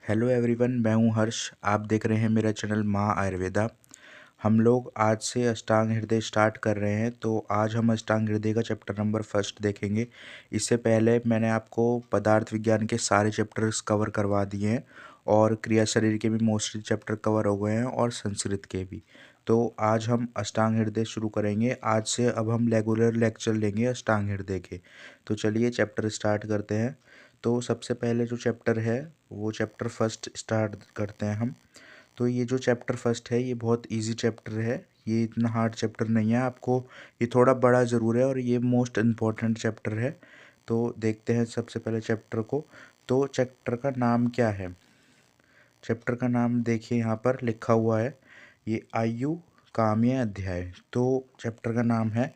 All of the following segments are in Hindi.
हेलो एवरीवन, मैं हूं हर्ष। आप देख रहे हैं मेरा चैनल माँ आयुर्वेदा। हम लोग आज से अष्टांग हृदय स्टार्ट कर रहे हैं। तो आज हम अष्टांग हृदय का चैप्टर नंबर फर्स्ट देखेंगे। इससे पहले मैंने आपको पदार्थ विज्ञान के सारे चैप्टर्स कवर करवा दिए हैं और क्रिया शरीर के भी मोस्टली चैप्टर कवर हो गए हैं और संस्कृत के भी। तो आज हम अष्टांग हृदय शुरू करेंगे। आज से अब हम रेगुलर लेक्चर लेंगे अष्टांग हृदय के। तो चलिए चैप्टर स्टार्ट करते हैं। तो सबसे पहले जो चैप्टर है वो चैप्टर फर्स्ट स्टार्ट करते हैं हम। तो ये जो चैप्टर फर्स्ट है ये बहुत इजी चैप्टर है। ये इतना हार्ड चैप्टर नहीं है आपको। ये थोड़ा बड़ा ज़रूर है और ये मोस्ट इम्पॉर्टेंट चैप्टर है। तो देखते हैं सबसे पहले चैप्टर को। तो चैप्टर का नाम क्या है? चैप्टर का नाम देखिए यहाँ पर लिखा हुआ है, ये आयु काम्य अध्याय। तो चैप्टर का नाम है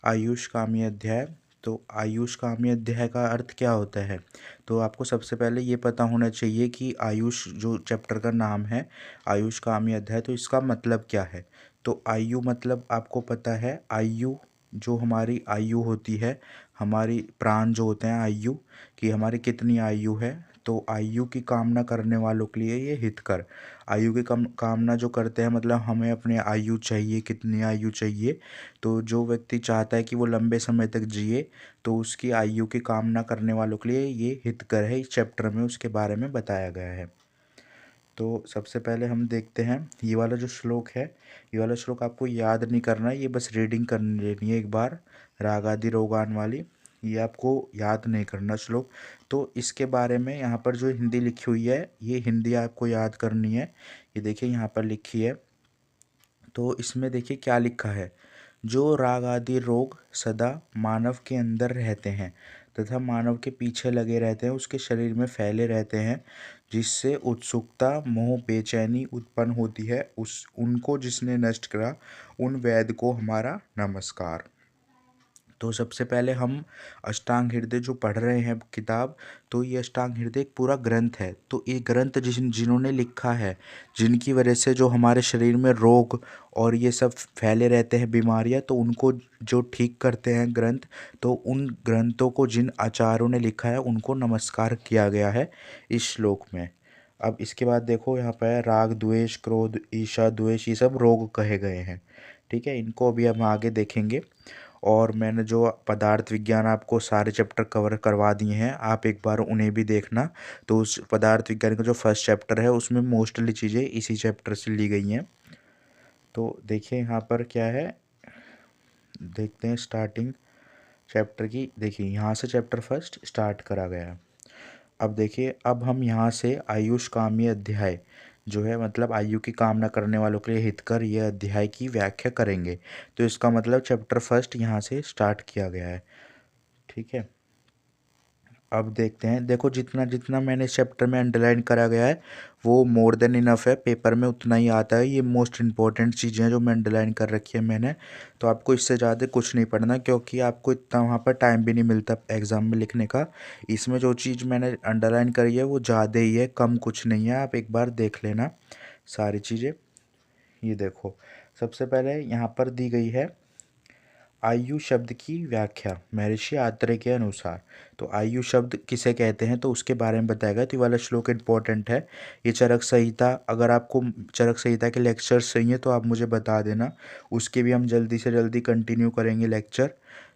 आयुष काम्य अध्याय। तो आयुष काम्य अध्याय का अर्थ क्या होता है? तो आपको सबसे पहले ये पता होना चाहिए कि आयुष जो चैप्टर का नाम है आयुष काम्य अध्याय, तो इसका मतलब क्या है। तो आयु मतलब आपको पता है, आयु जो हमारी आयु होती है, हमारी प्राण जो होते हैं, आयु कि हमारी कितनी आयु है। तो आयु की कामना करने वालों के लिए ये हितकर। आयु की कामना जो करते हैं मतलब हमें अपने आयु चाहिए, कितनी आयु चाहिए। तो जो व्यक्ति चाहता है कि वो लंबे समय तक जिए तो उसकी आयु की कामना करने वालों के लिए ये हितकर है। इस चैप्टर में उसके बारे में बताया गया है। तो सबसे पहले हम देखते हैं ये वाला जो श्लोक है। ये वाला श्लोक आपको याद नहीं करना है, ये बस रीडिंग करनी लेनी है एक बार। राग आदि रोगान वाली, ये आपको याद नहीं करना श्लोक। तो इसके बारे में यहाँ पर जो हिंदी लिखी हुई है ये हिंदी आपको याद करनी है। ये देखिए यहाँ पर लिखी है। तो इसमें देखिए क्या लिखा है, जो राग आदि रोग सदा मानव के अंदर रहते हैं तथा मानव के पीछे लगे रहते हैं, उसके शरीर में फैले रहते हैं, जिससे उत्सुकता मोह बेचैनी उत्पन्न होती है, उस उनको जिसने नष्ट करा, उन वैद्य को हमारा नमस्कार। तो सबसे पहले हम अष्टांग हृदय जो पढ़ रहे हैं किताब, तो ये अष्टांग हृदय एक पूरा ग्रंथ है। तो ये ग्रंथ जिन्होंने लिखा है, जिनकी वजह से जो हमारे शरीर में रोग और ये सब फैले रहते हैं बीमारियां, तो उनको जो ठीक करते हैं ग्रंथ, तो उन ग्रंथों को जिन आचार्यों ने लिखा है उनको नमस्कार किया गया है इस श्लोक में। अब इसके बाद देखो यहाँ पर राग द्वेष क्रोध ईर्ष्या द्वेष ये सब रोग कहे गए हैं। ठीक है, इनको अभी हम आगे देखेंगे। और मैंने जो पदार्थ विज्ञान आपको सारे चैप्टर कवर करवा दिए हैं, आप एक बार उन्हें भी देखना। तो उस पदार्थ विज्ञान का जो फर्स्ट चैप्टर है उसमें मोस्टली चीज़ें इसी चैप्टर से ली गई हैं। तो देखिए यहाँ पर क्या है, देखते हैं स्टार्टिंग चैप्टर की। देखिए यहाँ से चैप्टर फर्स्ट स्टार्ट करा गया है। अब देखिए, अब हम यहाँ से आयुष काम्य अध्याय जो है मतलब आयु की कामना करने वालों के लिए हितकर यह अध्याय की व्याख्या करेंगे। तो इसका मतलब चैप्टर फर्स्ट यहाँ से स्टार्ट किया गया है। ठीक है, अब देखते हैं। देखो जितना जितना मैंने इस चैप्टर में अंडरलाइन करा गया है वो मोर देन इनफ है, पेपर में उतना ही आता है। ये मोस्ट इंपॉर्टेंट चीज़ें हैं जो मैं अंडरलाइन कर रखी है मैंने। तो आपको इससे ज़्यादा कुछ नहीं पढ़ना, क्योंकि आपको इतना वहाँ पर टाइम भी नहीं मिलता एग्ज़ाम में लिखने का। इसमें जो चीज़ मैंने अंडरलाइन करी है वो ज़्यादा ही है, कम कुछ नहीं है। आप एक बार देख लेना सारी चीज़ें। ये देखो, सबसे पहले यहाँ पर दी गई है आयु शब्द की व्याख्या महर्षि आत्रेय के अनुसार। तो आयु शब्द किसे कहते हैं तो उसके बारे में बताएगा। तो ये वाला श्लोक इंपॉर्टेंट है। ये चरक संहिता, अगर आपको चरक संहिता के लेक्चर्स चाहिए तो आप मुझे बता देना, उसके भी हम जल्दी से जल्दी कंटिन्यू करेंगे लेक्चर।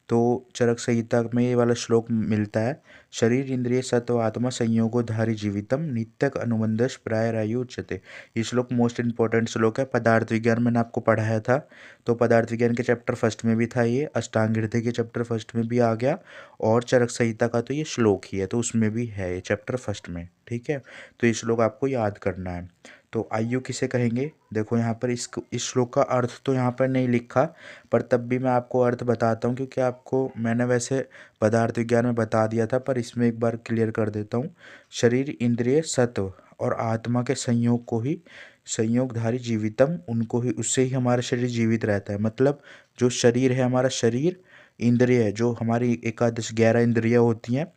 तो चरक संहिता में ये वाला श्लोक मिलता है, शरीर इंद्रिय सत्व आत्मा संयोगोधारी जीवितम नित्यक अनुबंधस प्रायरायु उच्यते। ये श्लोक मोस्ट इंपॉर्टेंट श्लोक है। पदार्थ विज्ञान मैंने आपको पढ़ाया था, तो पदार्थ विज्ञान के चैप्टर फर्स्ट में भी था ये, अष्टांग हृदय के चैप्टर फर्स्ट में भी आ गया, और चरक संहिता का तो ये श्लोक ही है तो उसमें भी है ये चैप्टर फर्स्ट में। ठीक है, तो ये श्लोक आपको याद करना है। तो आयु किसे कहेंगे, देखो यहाँ पर इस श्लोक का अर्थ तो यहाँ पर नहीं लिखा, पर तब भी मैं आपको अर्थ बताता हूँ, क्योंकि आपको मैंने वैसे पदार्थ विज्ञान में बता दिया था पर इसमें एक बार क्लियर कर देता हूँ। शरीर इंद्रिय सत्व और आत्मा के संयोग को ही संयोगधारी जीवितम, उनको ही, उससे ही हमारा शरीर जीवित रहता है। मतलब जो शरीर है हमारा, शरीर इंद्रिय है जो हमारी एकादश 11 इंद्रियाँ होती हैं,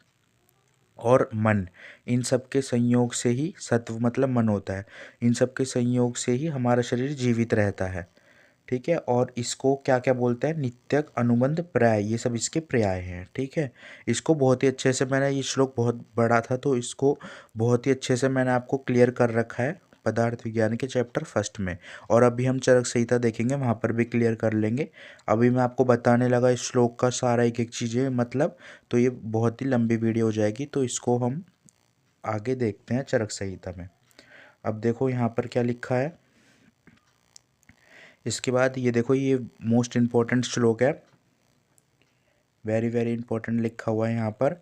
और मन, इन सब के संयोग से ही सत्व मतलब मन होता है, इन सब के संयोग से ही हमारा शरीर जीवित रहता है। ठीक है। और इसको क्या क्या बोलते हैं, नित्यक, अनुबंध, पर्याय, ये सब इसके पर्याय हैं। ठीक है। इसको बहुत ही अच्छे से मैंने, ये श्लोक बहुत बड़ा था तो इसको बहुत ही अच्छे से मैंने आपको क्लियर कर रखा है पदार्थ विज्ञान के चैप्टर फर्स्ट में। और अभी हम चरक संहिता देखेंगे, वहाँ पर भी क्लियर कर लेंगे। अभी मैं आपको बताने लगा इस श्लोक का सारा एक एक चीज़ें मतलब, तो ये बहुत ही लंबी वीडियो हो जाएगी, तो इसको हम आगे देखते हैं चरक संहिता में। अब देखो यहाँ पर क्या लिखा है। इसके बाद ये देखो, ये मोस्ट इम्पोर्टेंट श्लोक है, वेरी वेरी इंपॉर्टेंट लिखा हुआ है यहाँ पर।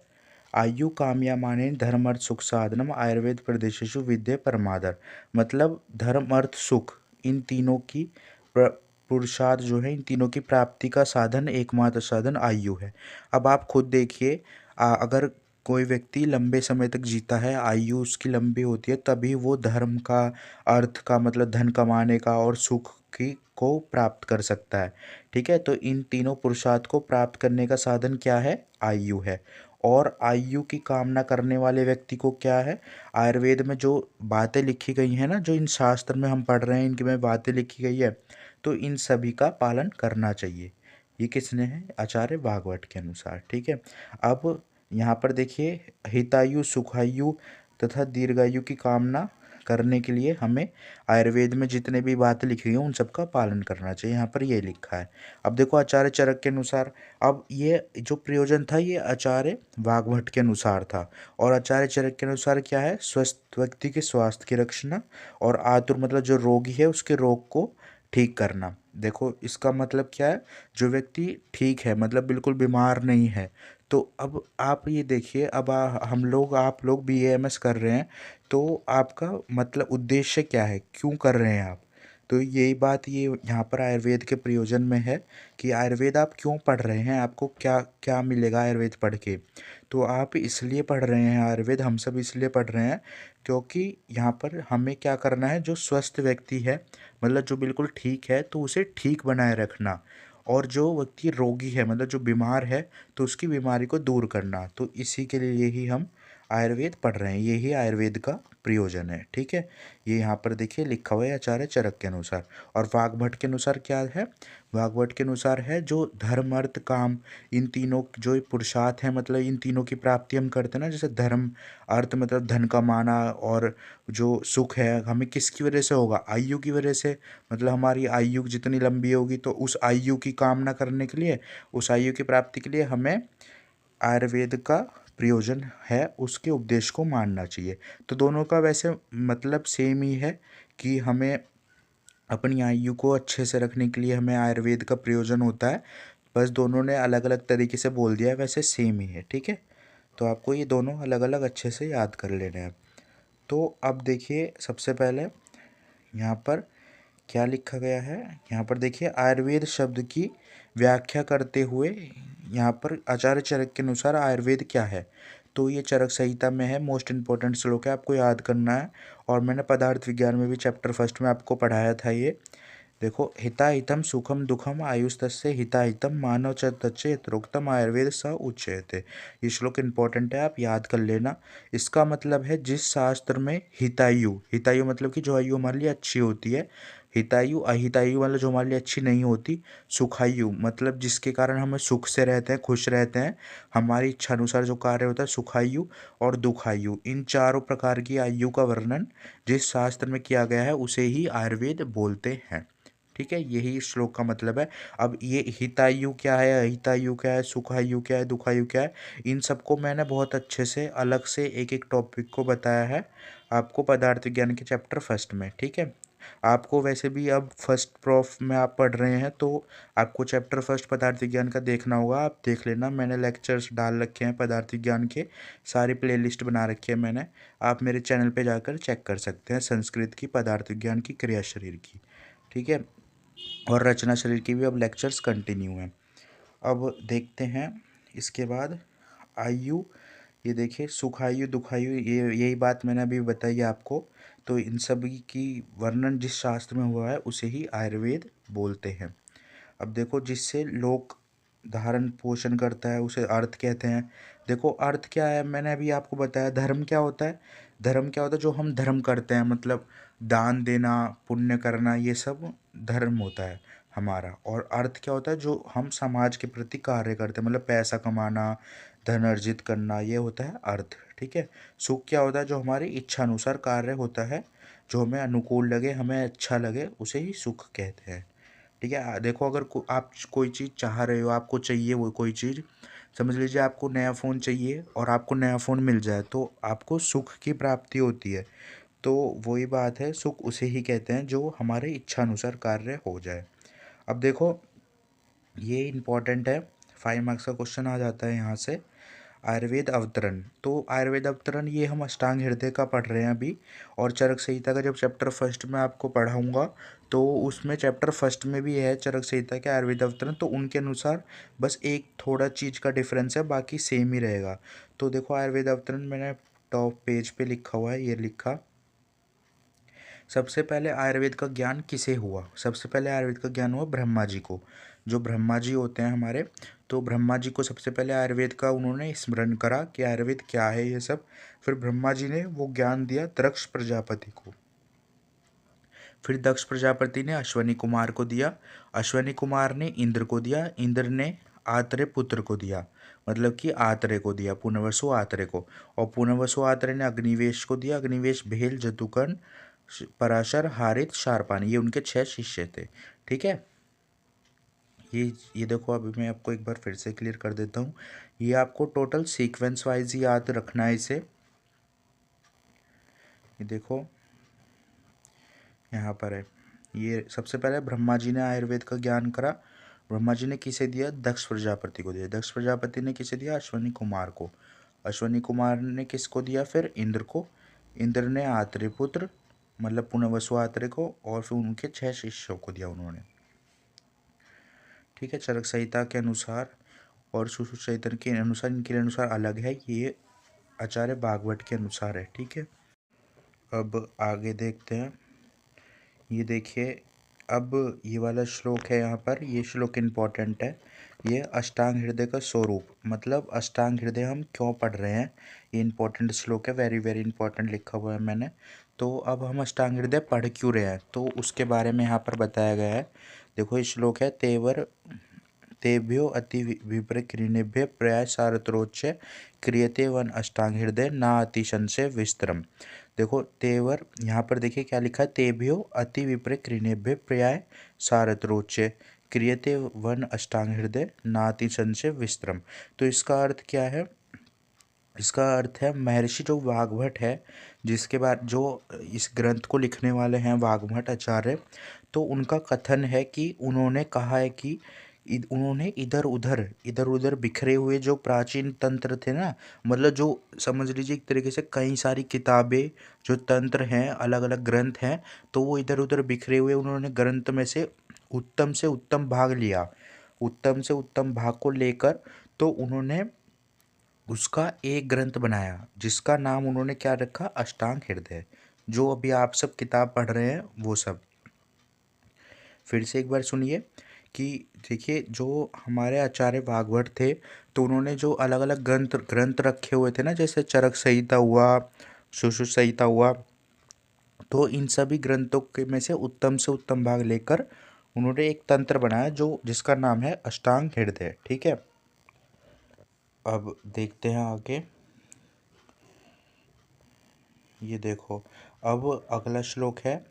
आयु काम्यमाने धर्म अर्थ सुख साधनम आयुर्वेद प्रदेशेषु विद्ये परमादर। मतलब धर्म अर्थ सुख, इन तीनों की पुरुषार्थ जो है, इन तीनों की प्राप्ति का साधन, एकमात्र साधन आयु है। अब आप खुद देखिए, अगर कोई व्यक्ति लंबे समय तक जीता है, आयु उसकी लंबी होती है, तभी वो धर्म का, अर्थ का मतलब धन कमाने का, और सुख की को प्राप्त कर सकता है। ठीक है। तो इन तीनों पुरुषार्थ को प्राप्त करने का साधन क्या है, आयु है। और आयु की कामना करने वाले व्यक्ति को क्या है, आयुर्वेद में जो बातें लिखी गई हैं ना, जो इन शास्त्र में हम पढ़ रहे हैं, इनकी में बातें लिखी गई है, तो इन सभी का पालन करना चाहिए। ये किसने है, आचार्य भागवत के अनुसार। ठीक है। अब यहाँ पर देखिए, हितायु, सुखायु तथा दीर्घायु की कामना करने के लिए हमें आयुर्वेद में जितने भी बातें लिखी हैं उन सब का पालन करना चाहिए, यहाँ पर ये लिखा है। अब देखो आचार्य चरक के अनुसार, अब ये जो प्रयोजन था ये आचार्य वाग्भट के अनुसार था, और आचार्य चरक के अनुसार क्या है, स्वस्थ व्यक्ति के स्वास्थ्य की रक्षणा, और आतुर मतलब जो रोगी है उसके रोग को ठीक करना। देखो इसका मतलब क्या है, जो व्यक्ति ठीक है मतलब बिल्कुल बीमार नहीं है, तो अब आप ये देखिए, अब हम लोग, आप लोग BAMS कर रहे हैं, तो आपका मतलब उद्देश्य क्या है, क्यों कर रहे हैं आप। तो यही बात ये यहाँ पर आयुर्वेद के प्रयोजन में है कि आयुर्वेद आप क्यों पढ़ रहे हैं, आपको क्या क्या मिलेगा आयुर्वेद पढ़ के। तो आप इसलिए पढ़ रहे हैं आयुर्वेद, हम सब इसलिए पढ़ रहे हैं क्योंकि यहाँ पर हमें क्या करना है, जो स्वस्थ व्यक्ति है मतलब जो बिल्कुल ठीक है, तो उसे ठीक बनाए रखना, और जो व्यक्ति रोगी है मतलब जो बीमार है, तो उसकी बीमारी को दूर करना। तो इसी के लिए ही हम आयुर्वेद पढ़ रहे हैं, यही आयुर्वेद का प्रयोजन है। ठीक है। ये यहाँ पर देखिए लिखा हुआ है आचार्य चरक के अनुसार। और वाग्भट के अनुसार क्या है, वाग्भट के अनुसार है जो धर्म अर्थ काम, इन तीनों जो पुरुषार्थ हैं मतलब इन तीनों की प्राप्ति हम करते हैं ना, जैसे धर्म अर्थ मतलब धन कमाना, और जो सुख है हमें किसकी वजह से होगा, आयु की वजह से। मतलब हमारी आयु जितनी लंबी होगी, तो उस आयु की कामना करने के लिए, उस आयु की प्राप्ति के लिए हमें आयुर्वेद का प्रयोजन है, उसके उपदेश को मानना चाहिए। तो दोनों का वैसे मतलब सेम ही है कि हमें अपनी आयु को अच्छे से रखने के लिए हमें आयुर्वेद का प्रयोजन होता है, बस दोनों ने अलग अलग तरीके से बोल दिया है, वैसे सेम ही है। ठीक है। तो आपको ये दोनों अलग अलग अच्छे से याद कर लेने हैं। तो अब देखिए सबसे पहले यहाँ पर क्या लिखा गया है, यहाँ पर देखिए आयुर्वेद शब्द की व्याख्या करते हुए यहाँ पर आचार्य चरक के अनुसार आयुर्वेद क्या है, तो ये चरक संहिता में है, मोस्ट इम्पोर्टेंट श्लोक है, आपको याद करना है। और मैंने पदार्थ विज्ञान में भी चैप्टर फर्स्ट में आपको पढ़ाया था ये। देखो, हिताहितम सुखम दुखम आयुस्तस्य हिताहितम मानव च तच्चे यत्रोक्तम आयुर्वेद स उच्यते। ये श्लोक इंपॉर्टेंट है, आप याद कर लेना। इसका मतलब है जिस शास्त्र में हितायु, हितायु मतलब कि जो आयु हमारे लिए अच्छी होती है, हितायु, अहितायु मतलब जो हमारे लिए अच्छी नहीं होती, सुखायु मतलब जिसके कारण हम सुख से रहते हैं, खुश रहते हैं, हमारी इच्छा अनुसार जो कार्य होता है, सुखायु, और दुखायु, इन चारों प्रकार की आयु का वर्णन जिस शास्त्र में किया गया है उसे ही आयुर्वेद बोलते हैं। ठीक है। यही इस श्लोक का मतलब है। अब ये हितायु क्या है, अहितायु क्या है, सुखायु क्या है, दुखायु क्या है, इन सबको मैंने बहुत अच्छे से अलग से एक एक टॉपिक को बताया है आपको पदार्थ विज्ञान के चैप्टर फर्स्ट में। ठीक है। आपको वैसे भी अब फर्स्ट प्रोफ में आप पढ़ रहे हैं, तो आपको चैप्टर फर्स्ट पदार्थ विज्ञान का देखना होगा, आप देख लेना, मैंने लेक्चर्स डाल रखे हैं पदार्थ विज्ञान के, सारी प्लेलिस्ट बना रखी है मैंने, आप मेरे चैनल पे जाकर चेक कर सकते हैं, संस्कृत की, पदार्थ विज्ञान की, क्रिया शरीर की। ठीक है। और रचना शरीर की भी अब लेक्चर्स कंटिन्यू हैं। अब देखते हैं इसके बाद आयु, ये देखिए सुखायु, दुखायु, ये यही बात मैंने अभी बताई आपको। तो इन सभी की वर्णन जिस शास्त्र में हुआ है उसे ही आयुर्वेद बोलते हैं। अब देखो, जिससे लोक धारण पोषण करता है उसे अर्थ कहते हैं। देखो अर्थ क्या है, मैंने अभी आपको बताया। धर्म क्या होता है, धर्म क्या होता है, जो हम धर्म करते हैं मतलब दान देना, पुण्य करना, ये सब धर्म होता है। हमारा। और अर्थ क्या होता है, जो हम समाज के प्रति कार्य करते हैं, मतलब पैसा कमाना, धन अर्जित करना, ये होता है अर्थ। ठीक है। सुख क्या होता है, जो हमारी इच्छा अनुसार कार्य होता है, जो हमें अनुकूल लगे, हमें अच्छा लगे, उसे ही सुख कहते हैं। ठीक है। देखो, अगर आप कोई चीज़ चाह रहे हो, आपको चाहिए वो कोई चीज़, समझ लीजिए आपको नया फ़ोन चाहिए और आपको नया फ़ोन मिल जाए, तो आपको सुख की प्राप्ति होती है। तो वही बात है, सुख उसे ही कहते हैं जो हमारे इच्छा अनुसार कार्य हो जाए। अब देखो, ये इम्पॉर्टेंट है, 5 मार्क्स का क्वेश्चन आ जाता है यहाँ से। आयुर्वेद अवतरण, तो आयुर्वेद अवतरण ये हम अष्टांग हृदय का पढ़ रहे हैं अभी। और चरक संहिता का जब चैप्टर फर्स्ट में आपको पढ़ाऊँगा, तो उसमें चैप्टर फर्स्ट में भी है चरक संहिता के आयुर्वेद अवतरण, तो उनके अनुसार बस एक थोड़ा चीज़ का डिफरेंस है, बाकी सेम ही रहेगा। तो देखो, आयुर्वेद अवतरण मैंने टॉप पेज पे लिखा हुआ है, ये लिखा। सबसे पहले आयुर्वेद का ज्ञान किसे हुआ? सबसे पहले आयुर्वेद का ज्ञान हुआ ब्रह्मा जी को। जो ब्रह्मा जी होते हैं हमारे, तो ब्रह्मा जी को सबसे पहले आयुर्वेद का उन्होंने स्मरण करा कि आयुर्वेद क्या है ये सब। फिर ब्रह्मा जी ने वो ज्ञान दिया दक्ष प्रजापति को। फिर दक्ष प्रजापति ने अश्वनी कुमार को दिया। अश्वनी कुमार ने इंद्र को दिया। इंद्र ने आत्रेय पुत्र को दिया, मतलब कि आत्रेय को दिया, पुनर्वसु आत्रेय को। और पुनर्वसु आत्रेय ने अग्निवेश को दिया। अग्निवेश भेल, जतुकर्ण, पराशर, हारित, शारपानी, ये उनके 6 शिष्य थे। ठीक है। ये देखो, अभी मैं आपको एक बार फिर से क्लियर कर देता हूँ। ये आपको टोटल सीक्वेंस वाइज ही याद रखना है इसे। ये देखो, यहाँ पर है। ये सबसे पहले ब्रह्मा जी ने आयुर्वेद का ज्ञान करा। ब्रह्मा जी ने किसे दिया? दक्ष प्रजापति को दिया। दक्ष प्रजापति ने किसे दिया? अश्वनी कुमार को। अश्वनी कुमार ने किसको दिया? फिर इंद्र को। इंद्र ने आत्रेय पुत्र, मतलब पुनर्वसु आत्रेय को, और फिर उनके 6 शिष्यों को दिया उन्होंने। ठीक है। चरक संहिता के अनुसार और सुश्रुत संहिता के अनुसार, इनके अनुसार अलग है, ये आचार्य भागवत के अनुसार है। ठीक है। अब आगे देखते हैं। ये देखिए, अब ये वाला श्लोक है यहाँ पर, ये श्लोक इम्पॉर्टेंट है। ये अष्टांग हृदय का स्वरूप, मतलब अष्टांग हृदय हम क्यों पढ़ रहे हैं, ये इम्पॉर्टेंट श्लोक है, वेरी वेरी इंपॉर्टेंट लिखा हुआ है मैंने। तो अब हम अष्टांग हृदय पढ़ क्यों रहे हैं, तो उसके बारे में यहाँ पर बताया गया है। देखो, ये श्लोक है, तेवर तेभ्यो अति विप्रकृणेभ्य प्रयास सारत्रोच्च क्रियते वन अष्टांग हृदय ना अतिशंसे विस्तरम। देखो, तेवर, यहाँ पर देखिए क्या लिखा है, तेभ्यो अति विप्रकृणेभ्य प्रयाय सारत्रोच्च क्रियते वन अष्टांग हृदय नातिशंसे विस्तरम। तो इसका अर्थ क्या है? इसका अर्थ है, महर्षि जो वाग्भट है, जिसके बाद जो इस ग्रंथ को लिखने वाले हैं वाग्भट आचार्य, तो उनका कथन है कि उन्होंने कहा है कि उन्होंने इधर उधर बिखरे हुए जो प्राचीन तंत्र थे ना, मतलब जो, समझ लीजिए एक तरीके से कई सारी किताबें, जो तंत्र हैं, अलग अलग ग्रंथ हैं, तो वो इधर उधर बिखरे हुए, उन्होंने ग्रंथ में से उत्तम भाग लिया। उत्तम से उत्तम भाग को लेकर, तो उन्होंने उसका एक ग्रंथ बनाया, जिसका नाम उन्होंने क्या रखा? अष्टांग हृदय। जो अभी आप सब किताब पढ़ रहे हैं वो सब। फिर से एक बार सुनिए कि देखिए, जो हमारे आचार्य भागवत थे, तो उन्होंने जो अलग अलग ग्रंथ ग्रंथ रखे हुए थे ना, जैसे चरक संहिता हुआ, सुश्रुत संहिता हुआ, तो इन सभी ग्रंथों के में से उत्तम भाग लेकर उन्होंने एक तंत्र बनाया, जो जिसका नाम है अष्टांग हृदय। ठीक है। अब देखते हैं आगे। ये देखो, अब अगला श्लोक है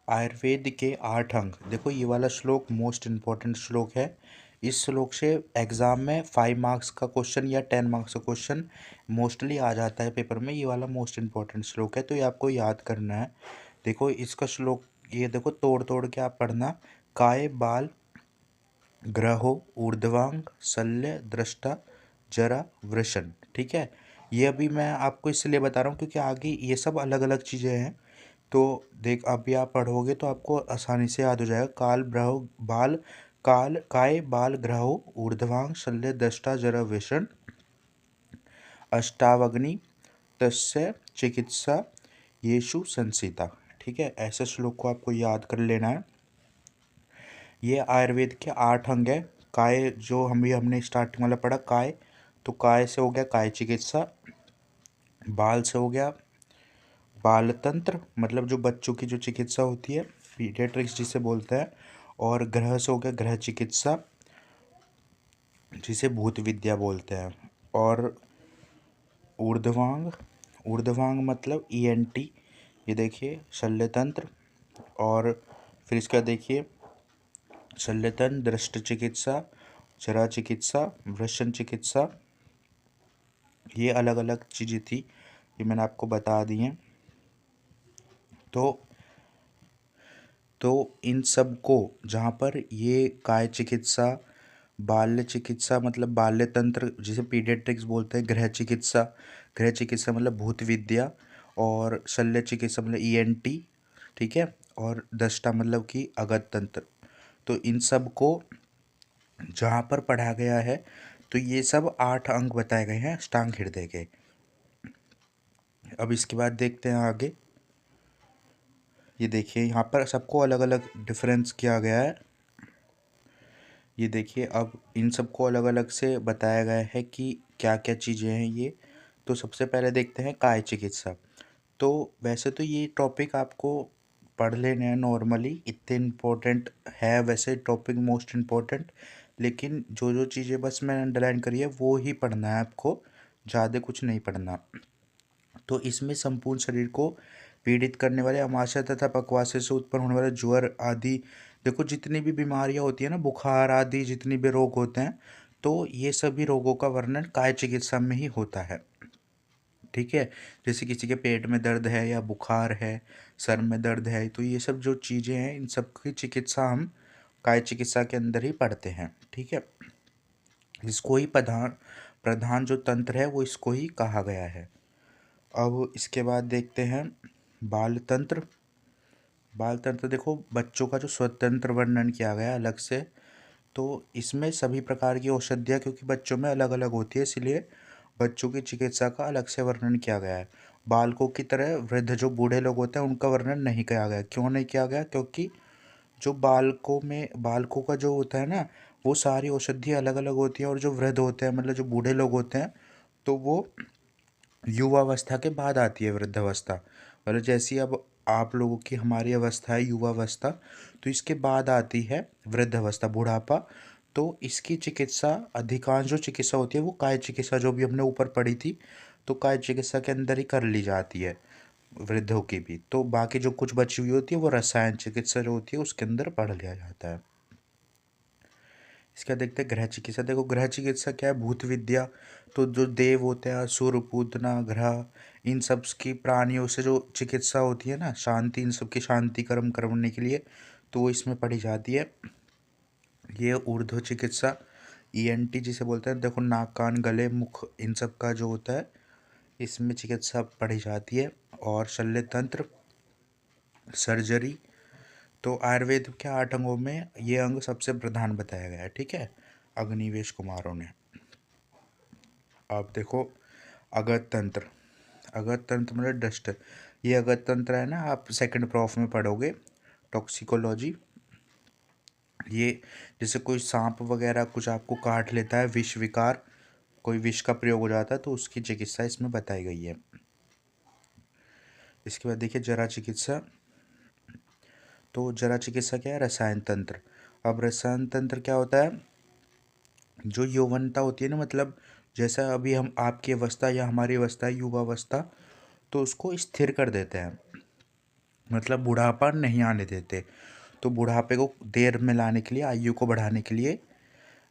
आयुर्वेद के 8 अंग। देखो, ये वाला श्लोक मोस्ट इम्पॉर्टेंट श्लोक है। इस श्लोक से एग्ज़ाम में 5 मार्क्स का क्वेश्चन या 10 मार्क्स का क्वेश्चन मोस्टली आ जाता है पेपर में। ये वाला मोस्ट इम्पॉर्टेंट श्लोक है, तो ये आपको याद करना है। देखो, इसका श्लोक, ये देखो, तोड़ तोड़ के आप पढ़ना। काय बाल ग्रहो ऊर्ध्वांग शल्य दृष्टा जरा वृषण। ठीक है। ये अभी मैं आपको इसलिए बता रहा हूँ क्योंकि आगे ये सब अलग अलग चीज़ें हैं, तो देख, अभी आप पढ़ोगे तो आपको आसानी से याद हो जाएगा। काल काय बाल ग्रहो ऊर्ध्वांग शल्य दृष्टा जरा वृषण अष्टावग्नि तस्य चिकित्सा येषु संसिता। ठीक है। ऐसे श्लोक को आपको याद कर लेना है। ये आयुर्वेद के 8 अंग है। काय, जो हमने स्टार्टिंग वाला पढ़ा काय, तो काय से हो गया काय चिकित्सा। बाल से हो गया बाल तंत्र, मतलब जो बच्चों की जो चिकित्सा होती है, पीडियाट्रिक्स जिसे बोलते हैं। और ग्रह से हो गया ग्रह चिकित्सा, जिसे भूत विद्या बोलते हैं। और ऊर्ध्वांग, ऊर्ध्वांग मतलब ईएनटी, ये देखिए शल्य तंत्र। और फिर इसका देखिए शल्य तंत्र, दृष्टि चिकित्सा, चरा चिकित्सा, वृषण चिकित्सा, ये अलग अलग चीज़ें थी, ये मैंने आपको बता दी हैं। तो इन सब को जहाँ पर ये काय चिकित्सा, बाल्य चिकित्सा मतलब बाल्य तंत्र जिसे पीडियाट्रिक्स बोलते हैं, गृह चिकित्सा मतलब भूत विद्या, और शल्य चिकित्सा मतलब ईएनटी, ठीक है, और दष्टा मतलब कि अगत तंत्र। तो इन सब को जहाँ पर पढ़ा गया है, तो ये सब 8 अंग बताए गए हैं अष्टांग हृदय के। अब इसके बाद देखते हैं आगे। ये देखिए यहाँ पर सबको अलग अलग डिफरेंस किया गया है। ये देखिए अब इन सबको अलग अलग से बताया गया है कि क्या क्या चीज़ें हैं ये। तो सबसे पहले देखते हैं काय चिकित्सा। तो वैसे तो ये टॉपिक आपको पढ़ लेने हैं नॉर्मली, इतने इम्पोर्टेंट है वैसे टॉपिक, मोस्ट इम्पोर्टेंट, लेकिन जो जो चीज़ें बस मैंने अंडरलाइन करी है वो ही पढ़ना है आपको, ज़्यादा कुछ नहीं पढ़ना। तो इसमें संपूर्ण शरीर को पीड़ित करने वाले अमाशय तथा पकवासे से उत्पन्न होने वाले ज्वर आदि, देखो जितनी भी बीमारियां होती है ना, बुखार आदि जितनी भी रोग होते हैं, तो ये सभी रोगों का वर्णन काय चिकित्सा में ही होता है, ठीक है। जैसे किसी के पेट में दर्द है या बुखार है, सर में दर्द है, तो ये सब जो चीज़ें हैं इन सब की चिकित्सा हम काय चिकित्सा के अंदर ही पढ़ते हैं, ठीक है। इसको ही प्रधान प्रधान जो तंत्र है वो इसको ही कहा गया है। अब इसके बाद देखते हैं बाल तंत्र। बाल तंत्र देखो बच्चों का जो स्वतंत्र वर्णन किया गया है अलग से। तो इसमें सभी प्रकार की औषधियाँ, क्योंकि बच्चों में अलग अलग होती है, इसलिए बच्चों की चिकित्सा का अलग से वर्णन किया गया है। बालकों की तरह वृद्ध जो बूढ़े लोग होते हैं उनका वर्णन नहीं किया गया। क्यों नहीं किया गया? क्योंकि जो बालकों का जो होता है ना, वो सारी औषधियाँ अलग अलग होती हैं, और जो वृद्ध होते हैं मतलब जो बूढ़े लोग होते हैं, तो वो युवावस्था के बाद आती है वृद्धावस्था। मतलब जैसी अब आप लोगों की हमारी अवस्था है युवावस्था, तो इसके बाद आती है वृद्धावस्था, बुढ़ापा। तो इसकी चिकित्सा, अधिकांश जो चिकित्सा होती है वो काय चिकित्सा जो भी हमने ऊपर पढ़ी थी, तो काय चिकित्सा के अंदर ही कर ली जाती है वृद्धों की भी। तो बाकी जो कुछ बची हुई होती है वो रसायन चिकित्सा जो होती है उसके अंदर पढ़ लिया जाता है। इसका देखते हैं ग्रह चिकित्सा। देखो ग्रह चिकित्सा क्या है? भूत विद्या। तो जो देव होते हैं, असुर, पूतना, ग्रह, इन सब की प्राणियों से जो चिकित्सा होती है ना, शांति, इन सब की शांति कर्म करने के लिए, तो वो इसमें पढ़ी जाती है। ये ऊर्ध्व चिकित्सा, ईएनटी जिसे बोलते हैं, देखो नाक, कान, गले, मुख, इन सब का जो होता है इसमें चिकित्सा पढ़ी जाती है। और शल्य तंत्र, सर्जरी। तो आयुर्वेद के 8 अंगों में ये अंग सबसे प्रधान बताया गया है, ठीक है, अग्निवेश कुमारों ने। आप देखो अगत तंत्र। अगत तंत्र मतलब डस्ट। ये अगत तंत्र है ना, आप सेकंड प्रॉफ में पढ़ोगे, टॉक्सिकोलॉजी। ये जैसे कोई सांप वगैरह कुछ आपको काट लेता है, विष विकार, कोई विष का प्रयोग हो जाता है, तो उसकी चिकित्सा इसमें बताई गई है। इसके बाद देखिए जरा चिकित्सा। तो जरा चिकित्सा क्या है? रसायन तंत्र। अब रसायन तंत्र क्या होता है? जो यौवनता होती है ना, मतलब जैसा अभी हम आपकी अवस्था या हमारी अवस्था है युवावस्था, तो उसको स्थिर कर देते हैं, मतलब बुढ़ापा नहीं आने देते। तो बुढ़ापे को देर में लाने के लिए, आयु को बढ़ाने के लिए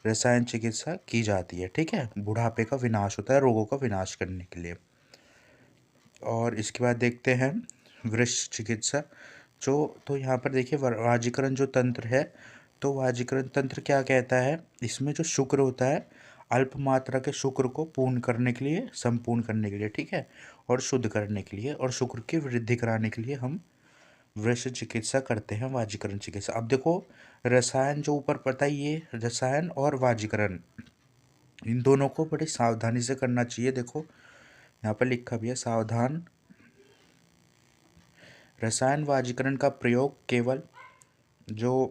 रसायन चिकित्सा की जाती है, ठीक है। बुढ़ापे का विनाश होता है, रोगों का विनाश करने के लिए। और इसके बाद देखते हैं वृक्ष चिकित्सा। जो तो यहाँ पर देखिए वाजीकरण जो तंत्र है, तो वाजीकरण तंत्र क्या कहता है? इसमें जो शुक्र होता है, अल्प मात्रा के शुक्र को पूर्ण करने के लिए, संपूर्ण करने के लिए, ठीक है, और शुद्ध करने के लिए, और शुक्र की वृद्धि कराने के लिए हम वृक्ष चिकित्सा करते हैं, वाजीकरण चिकित्सा। अब देखो रसायन जो ऊपर पता ही, ये रसायन और वाजीकरण, इन दोनों को बड़ी सावधानी से करना चाहिए। देखो यहाँ पर लिखा भी है, सावधान। रसायन वाजीकरण का प्रयोग केवल जो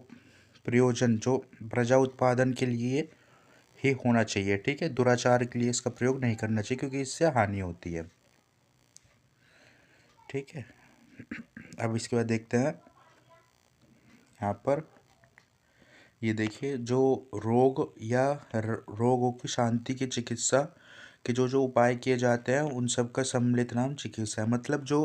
प्रयोजन जो प्रजा उत्पादन के लिए ही होना चाहिए, ठीक है। दुराचार के लिए इसका प्रयोग नहीं करना चाहिए, क्योंकि इससे हानि होती है, ठीक है। अब इसके बाद देखते हैं यहाँ पर ये देखिए, जो रोग या रोगों की शांति की चिकित्सा के जो जो उपाय किए जाते हैं उन सब का सम्मिलित नाम चिकित्सा है। मतलब जो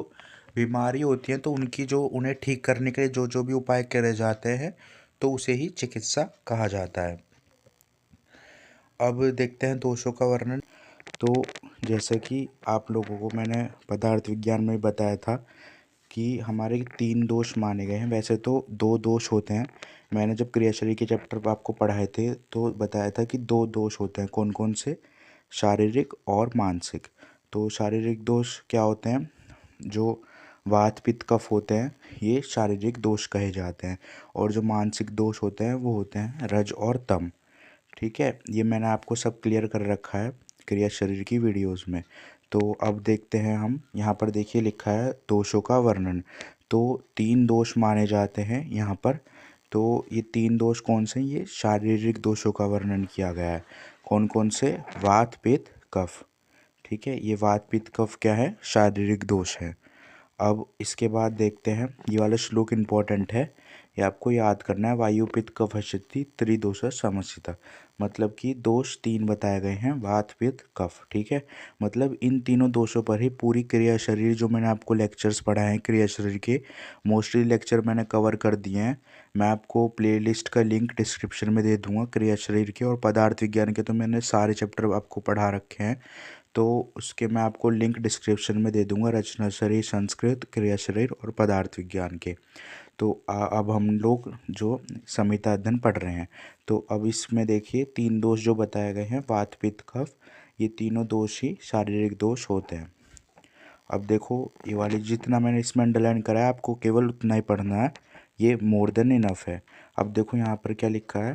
बीमारी होती है तो उनकी जो उन्हें ठीक करने के लिए जो जो भी उपाय करे जाते हैं तो उसे ही चिकित्सा कहा जाता है। अब देखते हैं दोषों का वर्णन। तो जैसे कि आप लोगों को मैंने पदार्थ विज्ञान में बताया था कि हमारे 3 दोष माने गए हैं। वैसे तो 2 दोष होते हैं। मैंने जब क्रिया शरीर के चैप्टर पर आपको पढ़ाए थे तो बताया था कि 2 दोष होते हैं। कौन कौन से? शारीरिक और मानसिक। तो शारीरिक दोष क्या होते हैं? जो वात पित्त कफ होते हैं ये शारीरिक दोष कहे जाते हैं। और जो मानसिक दोष होते हैं वो होते हैं रज और तम। ठीक है, ये मैंने आपको सब क्लियर कर रखा है क्रिया शरीर की वीडियोस में। तो अब देखते हैं हम, यहाँ पर देखिए लिखा है दोषों का वर्णन। तो 3 दोष माने जाते हैं यहाँ पर। तो ये 3 दोष कौन से हैं? ये शारीरिक दोषों का वर्णन किया गया है। कौन कौन से? वात पित्त कफ। ठीक है, ये वात पित्त कफ क्या है? शारीरिक दोष है। अब इसके बाद देखते हैं, ये वाला श्लोक इम्पोर्टेंट है, ये आपको याद करना है। वायु पित्त कफ शक्ति त्रिदोष समस्या। मतलब कि दोष 3 बताए गए हैं, वात पित्त कफ। ठीक है, मतलब इन तीनों दोषों पर ही पूरी क्रिया शरीर, जो मैंने आपको लेक्चर्स पढ़ाए हैं क्रिया शरीर के, मोस्टली लेक्चर मैंने कवर कर दिए हैं। मैं आपको प्लेलिस्ट का लिंक डिस्क्रिप्शन में दे दूंगा। क्रिया शरीर के और पदार्थ विज्ञान के तो मैंने सारे चैप्टर आपको पढ़ा रखे हैं, तो उसके मैं आपको लिंक डिस्क्रिप्शन में दे दूंगा। रचना शरीर, संस्कृत, क्रिया शरीर और पदार्थ विज्ञान के। तो अब हम लोग जो संहिता अध्ययन पढ़ रहे हैं, तो अब इसमें देखिए 3 दोष जो बताए गए हैं, वात पित्त कफ, ये तीनों दोष ही शारीरिक दोष होते हैं। अब देखो, ये वाली जितना मैंने इसमें अंडरलाइन करा है आपको केवल उतना ही पढ़ना है, ये मोर देन इनफ है। अब देखो यहाँ पर क्या लिखा है,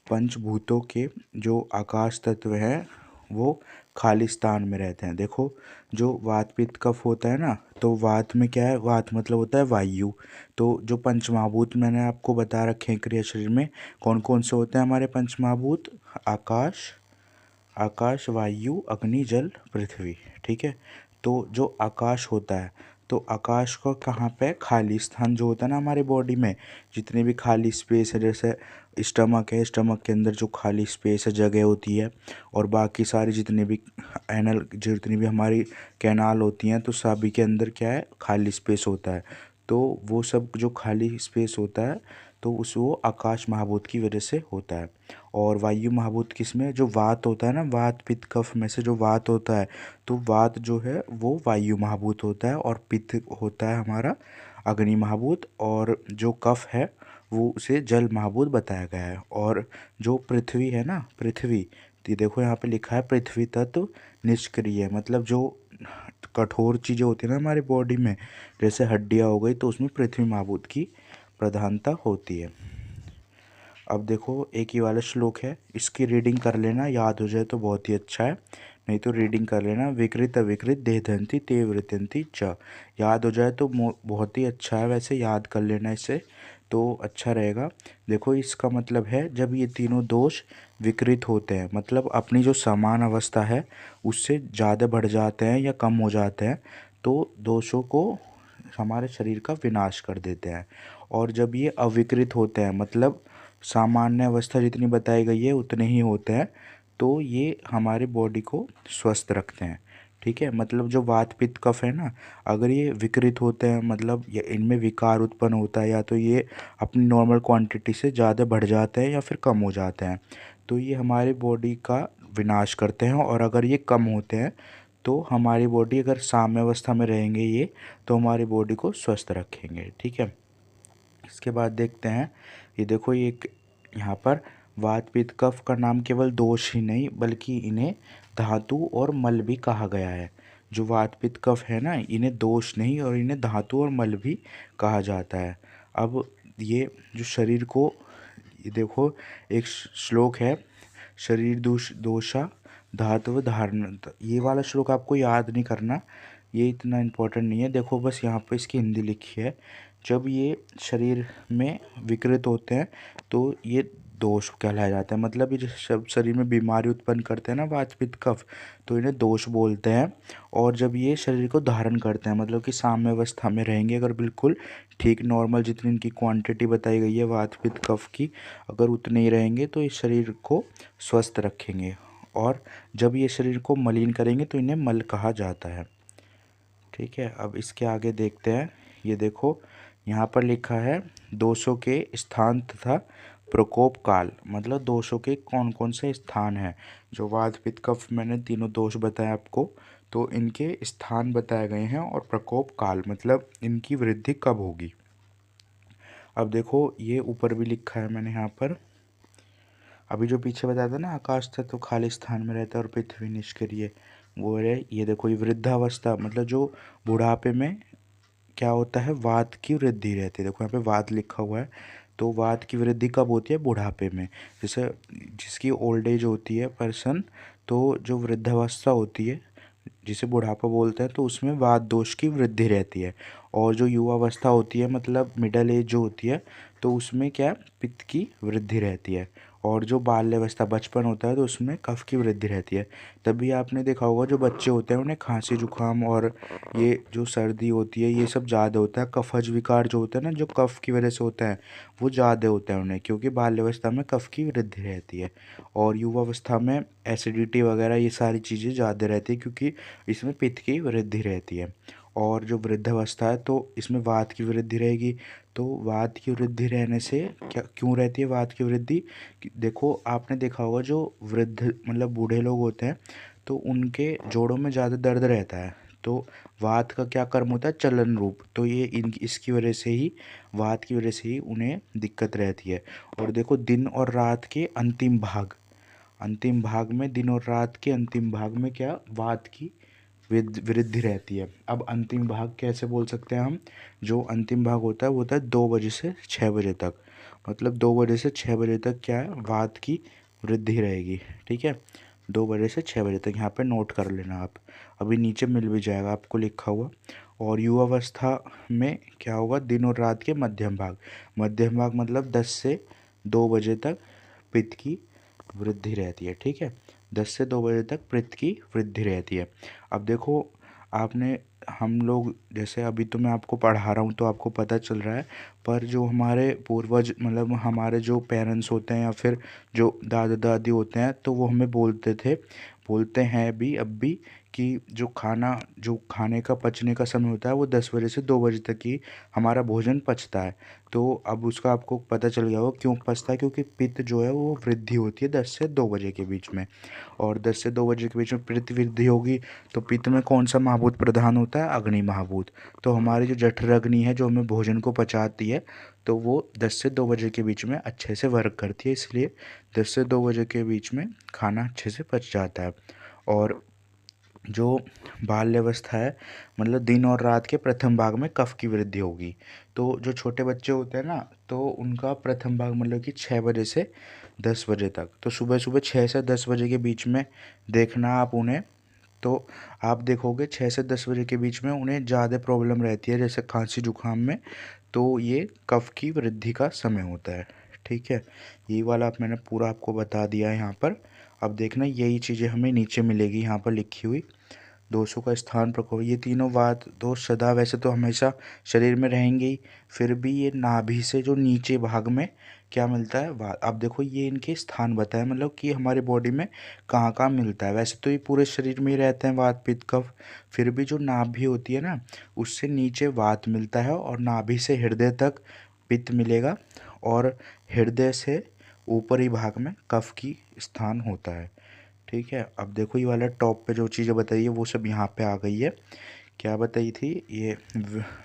पंचभूतों के जो आकाश तत्व हैं वो खाली स्थान में रहते हैं। देखो, जो वात पित्त कफ होता है ना, तो वात में क्या है? वात मतलब होता है वायु। तो जो पंचमहाभूत मैंने आपको बता रखे हैं क्रिया शरीर में, कौन कौन से होते हैं हमारे पंचमहाभूत? आकाश, आकाश, वायु, अग्नि, जल, पृथ्वी। ठीक है, तो जो आकाश होता है, तो आकाश को कहाँ पे? खाली स्थान जो होता है ना हमारे बॉडी में, जितने भी खाली स्पेस है, जैसे स्टमक है, स्टमक के अंदर जो खाली स्पेस है, जगह होती है, और बाकी सारी जितने भी एनल, जितनी भी हमारी कैनाल होती हैं, तो सभी के अंदर क्या है? खाली स्पेस होता है। तो वो सब जो खाली स्पेस होता है तो वो आकाश महाभूत की वजह से होता है। और वायु महाभूत किसमें? जो वात होता है ना, वात पित्त कफ में से जो वात होता है, तो वात जो है वो वायु महाभूत होता है, और पित्त होता है हमारा अग्नि महाभूत, और जो कफ है वो उसे जल महाभूत बताया गया है। और जो पृथ्वी है ना, पृथ्वी, तो ये देखो यहाँ पे लिखा है पृथ्वी तत्व निष्क्रिय। मतलब जो कठोर चीज़ें होती है ना हमारी बॉडी में, जैसे हड्डियाँ हो गई, तो उसमें पृथ्वी महाभूत की प्रधानता होती है। अब देखो, एक ही वाला श्लोक है, इसकी रीडिंग कर लेना, याद हो जाए तो बहुत ही अच्छा है, नहीं तो रीडिंग कर लेना। विकृत अविकृत देहधंती ते वृत्यंती च। याद हो जाए तो बहुत ही अच्छा है, वैसे याद कर लेना इसे तो अच्छा रहेगा। देखो, इसका मतलब है जब ये तीनों दोष विकृत होते हैं, मतलब अपनी जो समान अवस्था है उससे ज़्यादा बढ़ जाते हैं या कम हो जाते हैं, तो दोषों को हमारे शरीर का विनाश कर देते हैं। और जब ये अविकृत होते हैं, मतलब सामान्य अवस्था जितनी बताई गई है उतने ही होते हैं, तो ये हमारी बॉडी को स्वस्थ रखते हैं। ठीक है, मतलब जो वात पित्त कफ है ना, अगर ये विकृत होते हैं, मतलब ये इनमें विकार उत्पन्न होता है, या तो ये अपनी नॉर्मल क्वांटिटी से ज़्यादा बढ़ जाते हैं या फिर कम हो जाते हैं, तो ये हमारी बॉडी का विनाश करते हैं। और अगर ये कम होते हैं तो हमारी बॉडी, अगर साम्य अवस्था में रहेंगे ये, तो हमारी बॉडी को स्वस्थ रखेंगे। ठीक है, इसके बाद देखते हैं, ये देखो, ये एक यहाँ पर वात पित्त कफ का नाम केवल दोष ही नहीं बल्कि इन्हें धातु और मल भी कहा गया है। जो वात पित्त कफ है ना, इन्हें दोष नहीं और इन्हें धातु और मल भी कहा जाता है। अब ये जो शरीर को, ये देखो, एक श्लोक है, शरीर दोषा धातु धारण, ये वाला श्लोक आपको याद नहीं करना, ये इतना इम्पोर्टेंट नहीं है। देखो, बस यहाँ पे इसकी हिंदी लिखी है। जब ये शरीर में विकृत होते हैं तो ये दोष कहलाया जाता है। मतलब ये जो सब शरीर में बीमारी उत्पन्न करते हैं ना वात पित्त कफ, तो इन्हें दोष बोलते हैं। और जब ये शरीर को धारण करते हैं, मतलब कि साम्य अवस्था में रहेंगे, अगर बिल्कुल ठीक नॉर्मल जितनी इनकी क्वांटिटी बताई गई है वात पित्त कफ की, अगर उतने ही रहेंगे तो इस शरीर को स्वस्थ रखेंगे। और जब ये शरीर को मलिन करेंगे तो इन्हें मल कहा जाता है। ठीक है, अब इसके आगे देखते हैं। ये देखो यहाँ पर लिखा है दोषों के स्थान तथा प्रकोप काल। मतलब दोषों के कौन कौन से स्थान हैं। जो वात पित्त कफ मैंने तीनों दोष बताए आपको, तो इनके स्थान बताए गए हैं और प्रकोप काल मतलब इनकी वृद्धि कब होगी। अब देखो ये ऊपर भी लिखा है मैंने यहाँ पर। अभी जो पीछे बताया था ना आकाश था तो खाली स्थान में रहता है और पृथ्वी निष्क्रिय, वो है। ये देखो ये वृद्धावस्था मतलब जो बुढ़ापे में क्या होता है, वात की वृद्धि रहती है। देखो यहाँ पे वात लिखा हुआ है, तो वात की वृद्धि कब होती है, बुढ़ापे में। जैसे जिसकी ओल्ड एज होती है पर्सन, तो जो वृद्धावस्था होती है जिसे बुढ़ापा बोलते हैं, तो उसमें वात दोष की वृद्धि रहती है। और जो युवावस्था होती है मतलब मिडल एज जो होती है, तो उसमें क्या है, पित्त की वृद्धि रहती है। और जो बाल्यावस्था बचपन होता है तो उसमें कफ की वृद्धि रहती है। तभी आपने देखा होगा जो बच्चे होते हैं उन्हें खांसी जुकाम और ये जो सर्दी होती है ये सब ज़्यादा होता है। कफज विकार जो होता है ना, जो कफ की वजह से होता है, वो ज़्यादा होता है उन्हें, क्योंकि बाल्यावस्था में कफ की वृद्धि रहती है। और युवावस्था में एसिडिटी वगैरह ये सारी चीज़ें ज़्यादा रहती है, क्योंकि इसमें पित्त की वृद्धि रहती है। और जो वृद्धावस्था है तो इसमें वात की वृद्धि रहेगी। तो वात की वृद्धि रहने से क्या क्यों रहती है वात की वृद्धि, देखो आपने देखा होगा जो वृद्ध मतलब बूढ़े लोग होते हैं तो उनके जोड़ों में ज़्यादा दर्द रहता है। तो वात का क्या कर्म होता है, चलन रूप, तो ये इन इसकी वजह से ही, वात की वजह से ही उन्हें दिक्कत रहती है। और देखो दिन और रात के अंतिम भाग में, दिन और रात के अंतिम भाग में क्या वात की वृद्धि रहती है। अब अंतिम भाग कैसे बोल सकते हैं हम, जो अंतिम भाग होता है वो होता है 2 बजे से 6 बजे तक। मतलब 2 बजे से 6 बजे तक क्या है, वात की वृद्धि रहेगी। ठीक है, 2 बजे से 6 बजे तक यहाँ पे नोट कर लेना आप, अभी नीचे मिल भी जाएगा आपको लिखा हुआ। और युवावस्था में क्या होगा, दिन और रात के मध्यम भाग मतलब 10 से 2 बजे तक पित्त की वृद्धि रहती है। ठीक है, 10 से 2 बजे तक पित्त की वृद्धि रहती है। अब देखो आपने, हम लोग जैसे अभी तो मैं आपको पढ़ा रहा हूँ तो आपको पता चल रहा है, पर जो हमारे पूर्वज मतलब हमारे जो पेरेंट्स होते हैं या फिर जो दादा दादी होते हैं, तो वो हमें बोलते हैं भी अब भी कि जो खाने का पचने का समय होता है वो 10 बजे से 2 बजे तक ही हमारा भोजन पचता है। तो अब उसका आपको पता चल गया होगा क्यों पचता है, क्योंकि पित्त जो है वो वृद्धि होती है 10 से 2 बजे के बीच में। और 10 से 2 बजे के बीच में पित्त वृद्धि होगी, तो पित्त में कौन सा महाभूत प्रधान होता है, अग्नि महाभूत। तो हमारी जो जठर अग्नि है जो हमें भोजन को पचाती है, तो वो 10 से 2 बजे के बीच में अच्छे से वर्क करती है, इसलिए 10 से 2 बजे के बीच में खाना अच्छे से पच जाता है। और जो बाल्यावस्था है मतलब दिन और रात के प्रथम भाग में कफ की वृद्धि होगी। तो जो छोटे बच्चे होते हैं ना, तो उनका प्रथम भाग मतलब कि 6 बजे से 10 बजे तक, तो सुबह सुबह 6 से 10 बजे के बीच में देखना आप उन्हें। तो आप देखोगे 6 से 10 बजे के बीच में उन्हें ज़्यादा प्रॉब्लम रहती है, जैसे खांसी जुकाम में, तो ये कफ की वृद्धि का समय होता है। ठीक है, यही वाला मैंने पूरा आपको बता दिया है यहाँ पर। अब देखना यही चीज़ें हमें नीचे मिलेगी यहाँ पर लिखी हुई। दोषों का स्थान प्रकोप, ये तीनों वात दोष सदा वैसे तो हमेशा शरीर में रहेंगे ही, फिर भी ये नाभि से जो नीचे भाग में क्या मिलता है, वात। अब देखो ये इनके स्थान बताए, मतलब कि हमारे बॉडी में कहाँ कहाँ मिलता है। वैसे तो ये पूरे शरीर में ही रहते हैं वात पित्त कफ, फिर भी जो नाभि होती है ना, उससे नीचे वात मिलता है और नाभि से हृदय तक पित्त मिलेगा, और हृदय से ऊपरी भाग में कफ की स्थान होता है। ठीक है, अब देखो ये वाला टॉप पे जो चीज़ें बताई है वो सब यहाँ पे आ गई है। क्या बताई थी ये,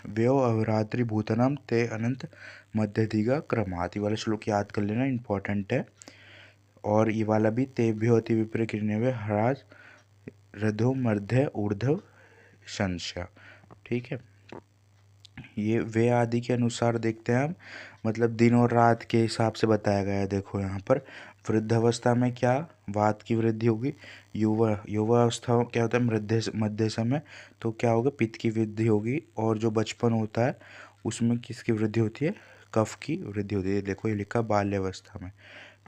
व्यो अवरात्रि भूतनाम ते अनंत मध्यदिगा क्रमात्, ये वाला श्लोक याद कर लेना, इंपॉर्टेंट है। और ये वाला भी तेभ्यो अति विपरीत किरणवे ह्रास रधो मध्य ऊर्ध्व संशय। ठीक है, ये वे आदि के अनुसार देखते हैं हम, मतलब दिन और रात के हिसाब से बताया गया है। देखो यहाँ पर वृद्धावस्था में क्या वात की वृद्धि होगी, युवावस्था क्या होता है मध्य समय, तो क्या होगा, पित्त की वृद्धि होगी। और जो बचपन होता है उसमें किसकी वृद्धि होती है, कफ की वृद्धि होती है। देखो ये लिखा बाल्यावस्था में।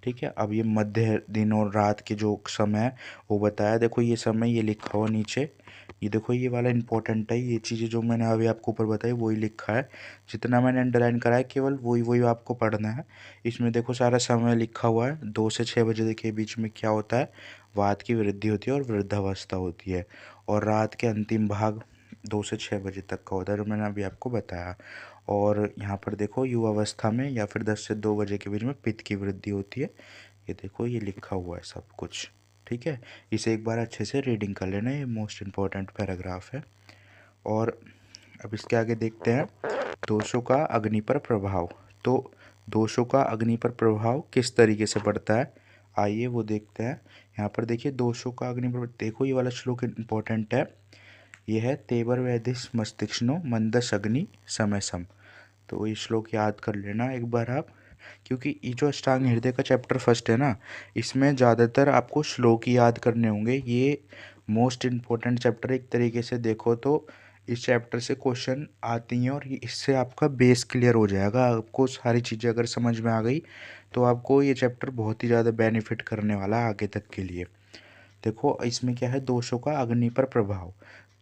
ठीक है। अब ये मध्य दिन और रात के जो समय है वो बताया, देखो ये समय ये लिखा हुआ नीचे, ये देखो ये वाला इंपॉर्टेंट है, ये चीज़ें जो मैंने अभी आपको ऊपर बताई वही लिखा है, जितना मैंने अंडरलाइन करा है केवल वही वही आपको पढ़ना है। इसमें देखो सारा समय लिखा हुआ है, 2 से 6 बजे के बीच में क्या होता है, वात की वृद्धि होती है और वृद्धावस्था होती है, और रात के अंतिम भाग 2 से 6 बजे तक का होता है जो मैंने अभी आपको बताया। और यहाँ पर देखो युवावस्था में या फिर 10 से 2 बजे के बीच में पित्त की वृद्धि होती है, ये देखो ये लिखा हुआ है सब कुछ। ठीक है, इसे एक बार अच्छे से रीडिंग कर लेना, ये मोस्ट इम्पॉर्टेंट पैराग्राफ है। और अब इसके आगे देखते हैं दोषों का अग्नि पर प्रभाव। तो दोषों का अग्नि पर प्रभाव किस तरीके से पड़ता है, आइए वो देखते हैं। यहाँ पर देखिए दोषों का अग्नि पर, देखो ये वाला श्लोक इम्पोर्टेंट है, ये है तेवर वैदिश मस्तिष्णो मंदस अग्नि समय सम। तो ये श्लोक याद कर लेना एक बार आप, क्योंकि ये जो अष्टांग हृदय का चैप्टर फर्स्ट है ना, इसमें ज़्यादातर आपको श्लोक ही याद करने होंगे, ये मोस्ट इम्पोर्टेंट चैप्टर एक तरीके से देखो तो। इस चैप्टर से क्वेश्चन आती हैं और इससे आपका बेस क्लियर हो जाएगा, आपको सारी चीज़ें अगर समझ में आ गई तो आपको ये चैप्टर बहुत ही ज़्यादा बेनिफिट करने वाला है आगे तक के लिए। देखो इसमें क्या है, दोषों का अग्नि पर प्रभाव।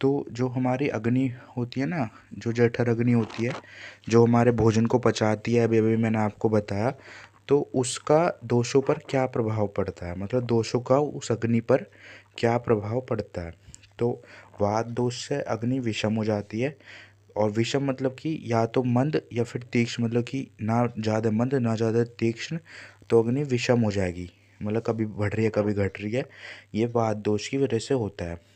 तो जो हमारी अग्नि होती है ना, जो जठर अग्नि होती है, जो हमारे भोजन को पचाती है, अभी अभी मैंने आपको बताया, तो उसका दोषों पर क्या प्रभाव पड़ता है, मतलब दोषों का उस अग्नि पर क्या प्रभाव पड़ता है। तो वात दोष से अग्नि विषम हो जाती है, और विषम मतलब कि या तो मंद या फिर तीक्ष्ण, मतलब कि ना ज़्यादा मंद ना ज़्यादा तीक्ष्ण, तो अग्नि विषम हो जाएगी, मतलब कभी बढ़ रही है कभी घट रही है, ये वात दोष की वजह से होता है।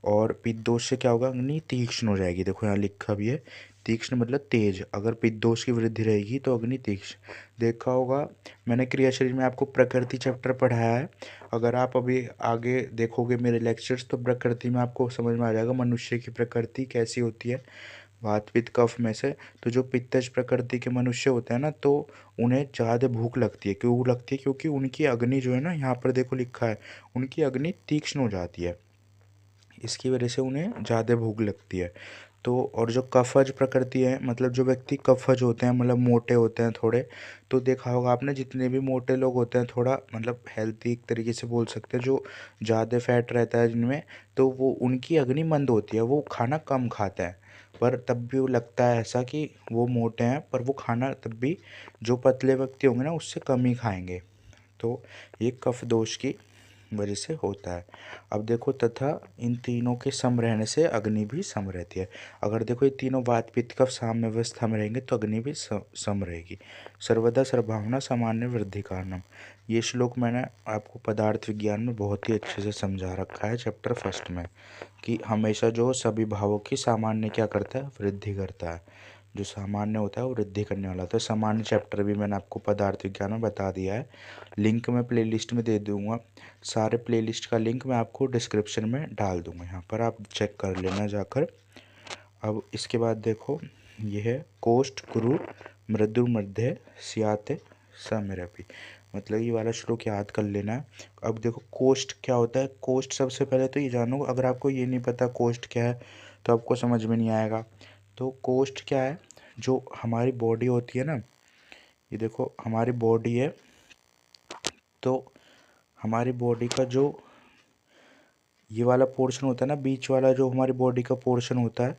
और पित्त दोष से क्या होगा, अग्नि तीक्ष्ण हो जाएगी, देखो यहाँ लिखा भी है, तीक्ष्ण मतलब तेज, अगर पित्त दोष की वृद्धि रहेगी तो अग्नि तीक्ष्ण। देखा होगा मैंने क्रिया शरीर में आपको प्रकृति चैप्टर पढ़ाया है, अगर आप अभी आगे देखोगे मेरे लेक्चर्स तो प्रकृति में आपको समझ में आ जाएगा मनुष्य की प्रकृति कैसी होती है, वात पित्त कफ में से। तो जो पित्तज प्रकृति के मनुष्य होते हैं ना, तो उन्हें ज़्यादा भूख लगती है, क्यों लगती है, क्योंकि उनकी अग्नि जो है ना, यहाँ पर देखो लिखा है, उनकी अग्नि तीक्ष्ण हो जाती है, इसकी वजह से उन्हें ज़्यादा भूख लगती है। तो और जो कफज प्रकृति है, मतलब जो व्यक्ति कफज होते हैं, मतलब मोटे होते हैं थोड़े, तो देखा होगा आपने जितने भी मोटे लोग होते हैं, थोड़ा मतलब हेल्थी एक तरीके से बोल सकते हैं, जो ज़्यादा फैट रहता है जिनमें, तो वो उनकी अग्नि मंद होती है, वो खाना कम खाते हैं, पर तब भी वो लगता है ऐसा कि वो मोटे हैं, पर वो खाना तब भी जो पतले व्यक्ति होंगे ना उससे कम ही खाएंगे। तो ये कफ दोष की वजह से होता है। अब देखो तथा इन तीनों के सम रहने से अग्नि भी सम रहती है, अगर देखो ये तीनों वात पित्त कफ साम्य अवस्था में रहेंगे तो अग्नि भी सम रहेगी। सर्वदा सर्वभावना सामान्य वृद्धि कारणम, ये श्लोक मैंने आपको पदार्थ विज्ञान में बहुत ही अच्छे से समझा रखा है चैप्टर फर्स्ट में, कि हमेशा जो सभी भावों की सामान्य क्या करता है, वृद्धि करता है, जो सामान्य होता है वो वृद्धि करने वाला होता है। सामान्य चैप्टर भी मैंने आपको पदार्थ विज्ञान में बता दिया है, लिंक मैं प्लेलिस्ट में दे दूंगा, सारे प्लेलिस्ट का लिंक मैं आपको डिस्क्रिप्शन में डाल दूंगा, यहाँ पर आप चेक कर लेना जाकर। अब इसके बाद देखो ये है कोष्ठ कुरु मृदु मध्य सियाते समरपि, मतलब ये वाला श्लोक याद कर लेना है। अब देखो कोष्ठ क्या होता है, कोष्ठ सबसे पहले तो ये जानो, अगर आपको ये नहीं पता कोष्ठ क्या है तो आपको समझ में नहीं आएगा। तो कोष्ठ क्या है, जो हमारी बॉडी होती है ना, ये देखो हमारी बॉडी है, तो हमारी बॉडी का जो ये वाला पोर्शन होता है ना, बीच वाला जो हमारी बॉडी का पोर्शन होता है,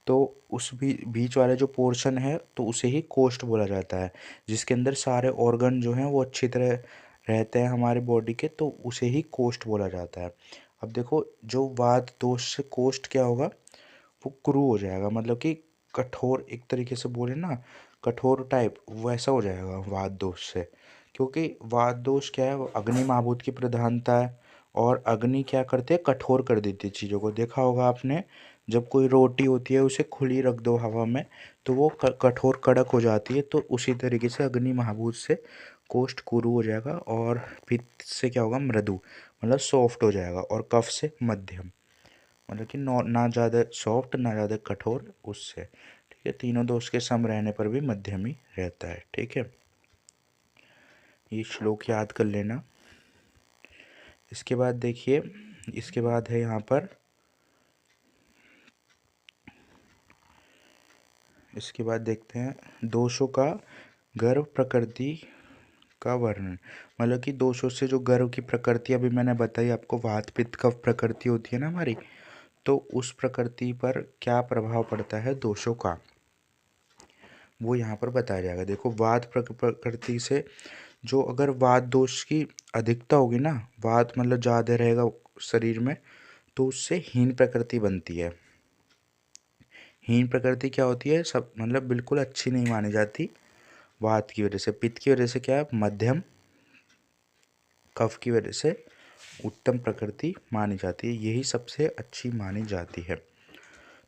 तो उस भी बीच वाला जो पोर्शन है तो उसे ही कोष्ठ बोला जाता है, जिसके अंदर सारे ऑर्गन जो हैं वो अच्छी तरह रहते हैं हमारे बॉडी के, तो उसे ही कोष्ठ बोला जाता है। अब देखो जो वात दोष से कोष्ठ क्या होगा, वो क्रू हो जाएगा, मतलब कि कठोर, एक तरीके से बोले ना कठोर टाइप, वैसा हो जाएगा वात दोष से। क्योंकि वात दोष क्या है, वो अग्नि महाभूत की प्रधानता है, और अग्नि क्या करते हैं, कठोर कर देती है चीज़ों को। देखा होगा आपने जब कोई रोटी होती है उसे खुली रख दो हवा में तो वो कठोर कड़क हो जाती है, तो उसी तरीके से अग्नि महाभूत से कोष्ठ कुरु हो जाएगा, और पित्त से क्या होगा, मृदु मतलब सॉफ्ट हो जाएगा, और कफ से मध्यम, मतलब कि ना ज़्यादा सॉफ्ट ना ज़्यादा कठोर उससे। ठीक है, तीनों दोष के सम रहने पर भी मध्यम ही रहता है। ठीक है, ये श्लोक याद कर लेना। इसके बाद देखिए, इसके बाद है यहाँ पर, इसके बाद देखते हैं दोषों का गर्भ प्रकृति का वर्णन, मतलब कि दोषों से जो गर्भ की प्रकृति अभी मैंने बताई आपको, वात पित्त कफ प्रकृति होती है ना हमारी, तो उस प्रकृति पर क्या प्रभाव पड़ता है दोषों का, वो यहाँ पर बताया जाएगा। देखो वात प्रकृति से जो अगर वात दोष की अधिकता होगी ना, वात मतलब ज़्यादा रहेगा शरीर में, तो उससे हीन प्रकृति बनती है। हीन प्रकृति क्या होती है, सब मतलब बिल्कुल अच्छी नहीं मानी जाती वात की वजह से। पित्त की वजह से क्या है, मध्यम। कफ की वजह से उत्तम प्रकृति मानी जाती है, यही सबसे अच्छी मानी जाती है।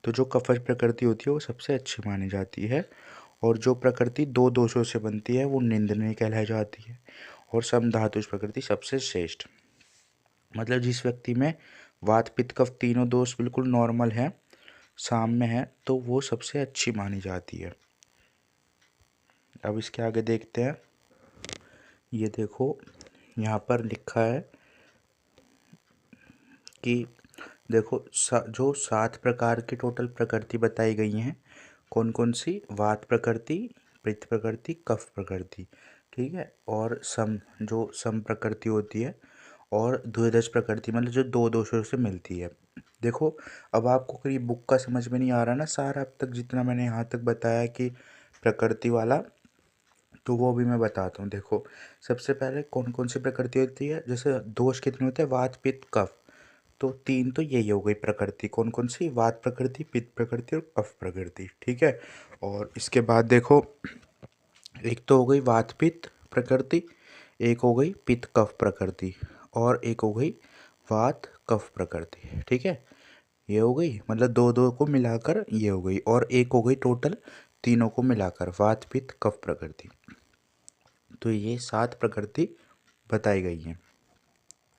तो जो कफज प्रकृति होती है वो सबसे अच्छी मानी जाती है, और जो प्रकृति दो दोषों से बनती है वो निंदनीय कहलाई जाती है, और समधातुष प्रकृति सबसे श्रेष्ठ। मतलब जिस व्यक्ति में वात पित्त कफ तीनों दोष बिल्कुल नॉर्मल है, साम्य है, तो वो सबसे अच्छी मानी जाती है। अब इसके आगे देखते हैं। ये देखो यहाँ पर लिखा है कि देखो जो 7 प्रकार की टोटल प्रकृति बताई गई हैं, कौन कौन सी, वात प्रकृति, पित्त प्रकृति, कफ प्रकृति, ठीक है, और जो सम प्रकृति होती है, और द्विदश प्रकृति मतलब जो दो दोषों से मिलती है। देखो अब आपको करीब बुक का समझ में नहीं आ रहा ना सारा, अब तक जितना मैंने यहाँ तक बताया कि प्रकृति वाला, तो वो भी मैं बताता हूँ। देखो सबसे पहले कौन कौन सी प्रकृति होती है, जैसे दोष कितने होते हैं, वात पित्त कफ, तो 3 तो यही हो गई प्रकृति, कौन कौन सी, वात प्रकृति, पित्त प्रकृति और कफ प्रकृति, ठीक है। और इसके बाद देखो एक तो हो गई वात पित्त प्रकृति, एक हो गई पित्त कफ प्रकृति, और एक हो गई वात कफ प्रकृति, ठीक है। ये हो गई, मतलब दो दो को मिलाकर ये हो गई, और एक हो गई टोटल तीनों को मिलाकर वात पित्त कफ प्रकृति। तो ये 7 प्रकृति बताई गई हैं।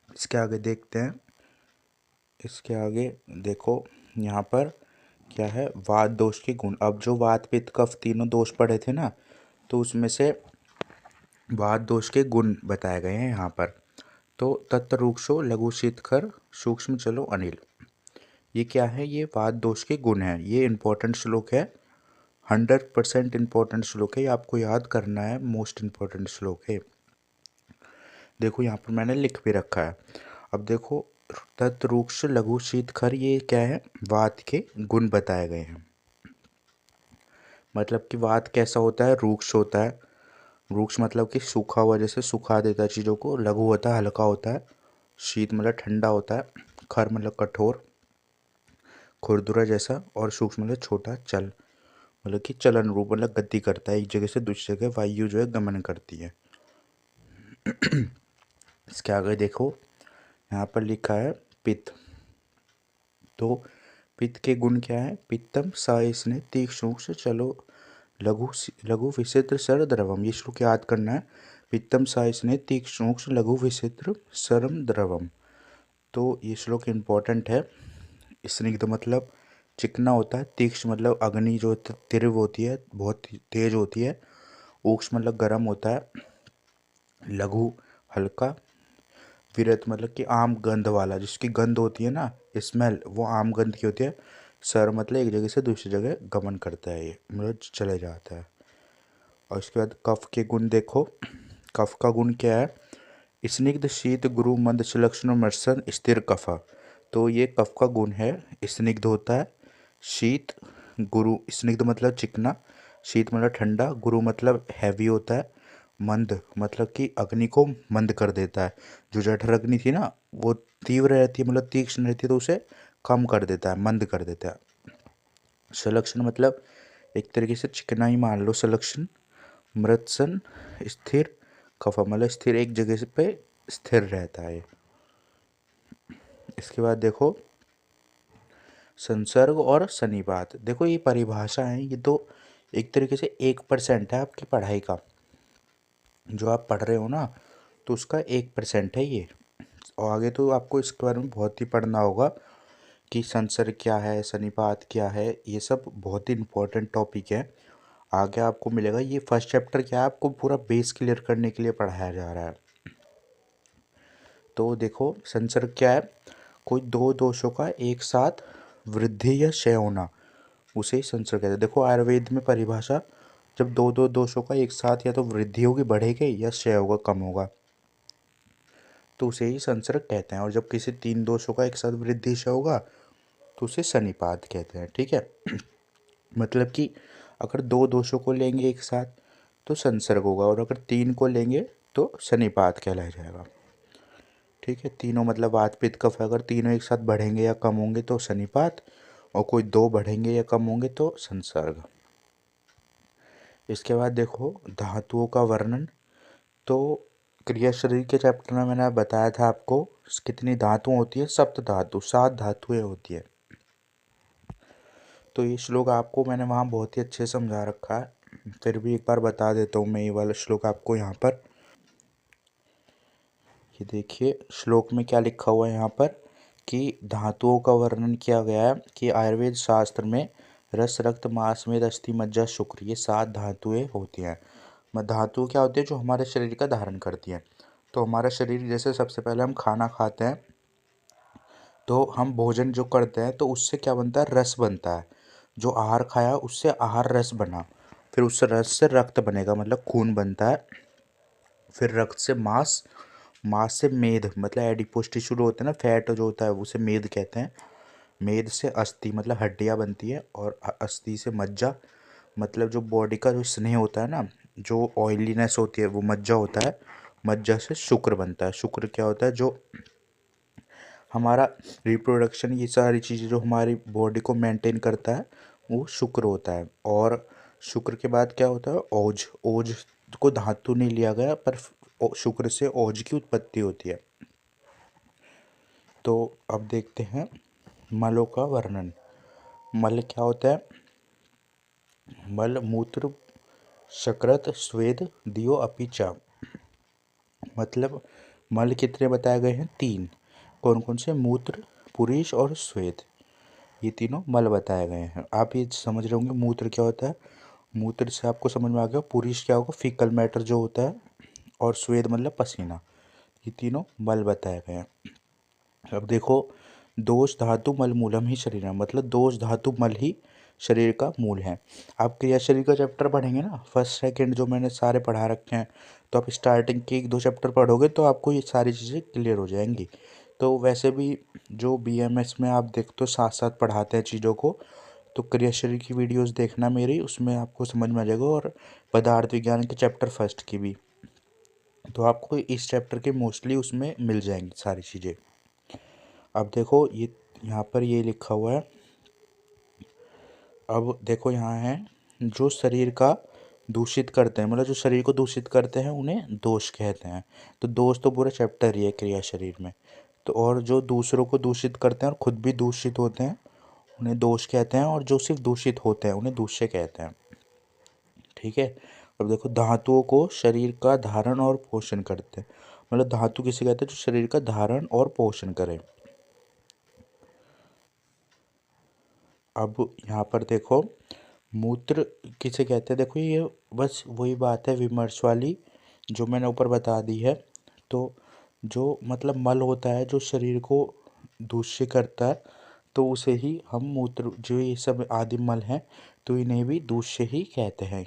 इसके आगे देखते हैं। इसके आगे देखो यहाँ पर क्या है, वात दोष के गुण। अब जो वात पित्त कफ तीनों दोष पढ़े थे ना, तो उसमें से वात दोष के गुण बताए गए हैं यहाँ पर। तो तत्रूक्षो लघु शीतकर सूक्ष्म चलो अनिल, ये क्या है, ये वात दोष के गुण है। ये इंपॉर्टेंट श्लोक है, 100% इंपॉर्टेंट श्लोक है, ये आपको याद करना है, मोस्ट इंपॉर्टेंट श्लोक है। देखो यहाँ पर मैंने लिख भी रखा है। अब देखो तत्रूक्ष लघु शीतखर, ये क्या है, वात के गुण बताए गए हैं। मतलब कि वात कैसा होता है, रूक्ष होता है। रूक्ष मतलब कि सूखा हुआ, जैसे सुखा देता है चीज़ों को। लघु होता है, हल्का होता है। शीत मतलब ठंडा होता है। खर मतलब कठोर, खुरदुरा जैसा। और सूक्ष्म मतलब छोटा, चल मतलब कि चलन रूप, मतलब गति करता है, एक जगह से दूसरी जगह वायु जो है गमन करती है। इसके आगे देखो यहाँ पर लिखा है पित्त। तो पित्त के गुण क्या है, पित्तम सा इसने तीक्ष्ण चलो लघु लघु विचित्र सर द्रवम, ये श्लोक याद करना है। पित्तम सा इसने तीक्ष्ण लघु विचित्र सरम द्रवम, तो ये श्लोक इम्पोर्टेंट है। स्निग्ध मतलब चिकना होता है। तीक्ष्ण मतलब अग्नि जो तीव्र होती है, बहुत तेज होती है। ऊक्ष्म मतलब गर्म होता है। लघु हल्का। विरत मतलब कि आम गंध वाला, जिसकी गंध होती है ना, स्मेल, वो आम गंध की होती है। सर मतलब एक जगह से दूसरी जगह गमन करता है, ये मतलब चले जाता है। और उसके बाद कफ के गुण देखो। कफ का गुण क्या है, स्निग्ध शीत गुरु मंद सुलक्षण मर्सन स्थिर कफा, तो ये कफ का गुण है। स्निग्ध होता है, शीत, गुरु, स्निग्ध मतलब चिकना, शीत मतलब ठंडा, गुरु मतलब हैवी होता है, मंद मतलब कि अग्नि को मंद कर देता है। जो जठर अग्नि थी ना, वो तीव्र रहती है, मतलब तीक्ष्ण रहती है, तो उसे कम कर देता है, मंद कर देता है। सुलक्षण मतलब एक तरीके से चिकना ही मान लो सुलक्षण। मृतसन स्थिर कफा मतलब स्थिर, एक जगह पे स्थिर रहता है। इसके बाद देखो संसर्ग और सन्निपात। देखो ये परिभाषा है, ये तो एक तरीके से 1% है आपकी पढ़ाई का, जो आप पढ़ रहे हो ना, तो उसका 1% है ये। और आगे तो आपको इसके बारे में बहुत ही पढ़ना होगा कि संसर्ग क्या है, सन्निपात क्या है, ये सब बहुत ही इंपॉर्टेंट टॉपिक है। आगे आपको मिलेगा। ये फर्स्ट चैप्टर क्या है, आपको पूरा बेस क्लियर करने के लिए पढ़ाया जा रहा है। तो देखो संसर्ग क्या है, कोई दो दोषों का एक साथ वृद्धि या क्षय होना, उसे संसर्ग कहते हैं। देखो आयुर्वेद में परिभाषा जब दो दो दोषों का एक साथ या तो वृद्धि होगी बढ़ेगी या क्षय होगा कम होगा, तो उसे ही संसर्ग कहते हैं। और जब किसी तीन दोषों का एक साथ वृद्धि क्षय होगा तो उसे सन्निपात कहते हैं। ठीक है। मतलब कि अगर दो दोषों को लेंगे एक साथ तो संसर्ग होगा, और अगर तीन को लेंगे तो सन्निपात कहलाया जाएगा। ठीक है। तीनों मतलब वात पित्त कफ, अगर तीनों एक साथ बढ़ेंगे या कम होंगे तो सन्निपात, और कोई दो बढ़ेंगे या कम होंगे तो संसर्ग। इसके बाद देखो धातुओं का वर्णन। तो क्रिया शरीर के चैप्टर में मैंने बताया था आपको कितनी धातुएं होती है, सप्त धातु, 7 धातुएं होती है। तो ये श्लोक आपको मैंने वहाँ बहुत ही अच्छे से समझा रखा है, फिर भी एक बार बता देता हूँ मैं ये वाला श्लोक आपको यहाँ पर। ये देखिए श्लोक में क्या लिखा हुआ है यहाँ पर, कि धातुओं का वर्णन किया गया है कि आयुर्वेद शास्त्र में रस रक्त मांस मेद अस्थि मज्जा शुक्र, ये 7 धातुएं होती हैं। धातु क्या होती है, जो हमारे शरीर का धारण करती हैं। तो हमारा शरीर, जैसे सबसे पहले हम खाना खाते हैं तो हम भोजन जो करते हैं तो उससे क्या बनता है, रस बनता है। जो आहार खाया उससे आहार रस बना, फिर उस रस से रक्त बनेगा मतलब खून बनता है, फिर रक्त से मांस, मांस से मेद मतलब एडिपोज टिश्यू जो होता है ना, फैट जो होता है उसे मेद कहते हैं। मेद से अस्थि मतलब हड्डियाँ बनती है, और अस्थि से मज्जा मतलब जो बॉडी का जो स्नेह होता है ना, जो ऑयलीनेस होती है वो मज्जा होता है। मज्जा से शुक्र बनता है। शुक्र क्या होता है, जो हमारा रिप्रोडक्शन, ये सारी चीज़ें जो हमारी बॉडी को मेंटेन करता है वो शुक्र होता है। और शुक्र के बाद क्या होता है, ओज। ओज को धातु नहीं लिया गया, पर शुक्र से ओज की उत्पत्ति होती है। तो अब देखते हैं मलों का वर्णन। मल क्या होता है, मल मूत्र शक्रत स्वेद दियो अपीचा। मतलब मल कितने बताए गए हैं, 3। कौन कौन से, मूत्र, पुरीश और स्वेद, ये तीनों मल बताए गए हैं। आप ये समझ रहे होंगे मूत्र क्या होता है, मूत्र से आपको समझ में आ गया। पुरीश क्या होगा, फीकल मैटर जो होता है, और स्वेद मतलब पसीना, ये तीनों मल बताए गए हैं। अब देखो दोष धातु मल मूलम ही शरीर है, मतलब दोष धातु मल ही शरीर का मूल है। आप क्रिया शरीर का चैप्टर पढ़ेंगे ना, फर्स्ट सेकंड जो मैंने सारे पढ़ा रखे हैं, तो आप स्टार्टिंग के 1-2 चैप्टर पढ़ोगे तो आपको ये सारी चीज़ें क्लियर हो जाएंगी। तो वैसे भी जो बीएमएस में आप देखते हो साथ साथ पढ़ाते हैं चीज़ों को, तो क्रिया शरीर की वीडियोस देखना मेरी, उसमें आपको समझ में आ जाएगा। और पदार्थ विज्ञान के चैप्टर फर्स्ट की भी, तो आपको इस चैप्टर के मोस्टली उसमें मिल जाएंगी सारी चीज़ें। अब देखो ये यहाँ पर ये लिखा हुआ है। अब देखो यहाँ है, जो शरीर का दूषित करते हैं, मतलब जो शरीर को दूषित करते हैं उन्हें दोष कहते हैं। तो दोष तो पूरा चैप्टर ही है क्रिया शरीर में। तो और जो दूसरों को दूषित करते हैं और खुद भी दूषित होते हैं उन्हें दोष कहते हैं, और जो सिर्फ दूषित होते हैं उन्हें दूष्य कहते हैं। ठीक है। अब देखो धातुओं को शरीर का धारण और पोषण करते हैं, मतलब धातु किसे कहते हैं, जो शरीर का धारण और पोषण करे। अब यहाँ पर देखो मूत्र किसे कहते हैं, देखो ये बस वही बात है विमर्श वाली जो मैंने ऊपर बता दी है। तो जो मतलब मल होता है जो शरीर को दूषित करता है, तो उसे ही हम मूत्र, जो ये सब आदि मल हैं तो इन्हें भी दूष्य ही कहते हैं।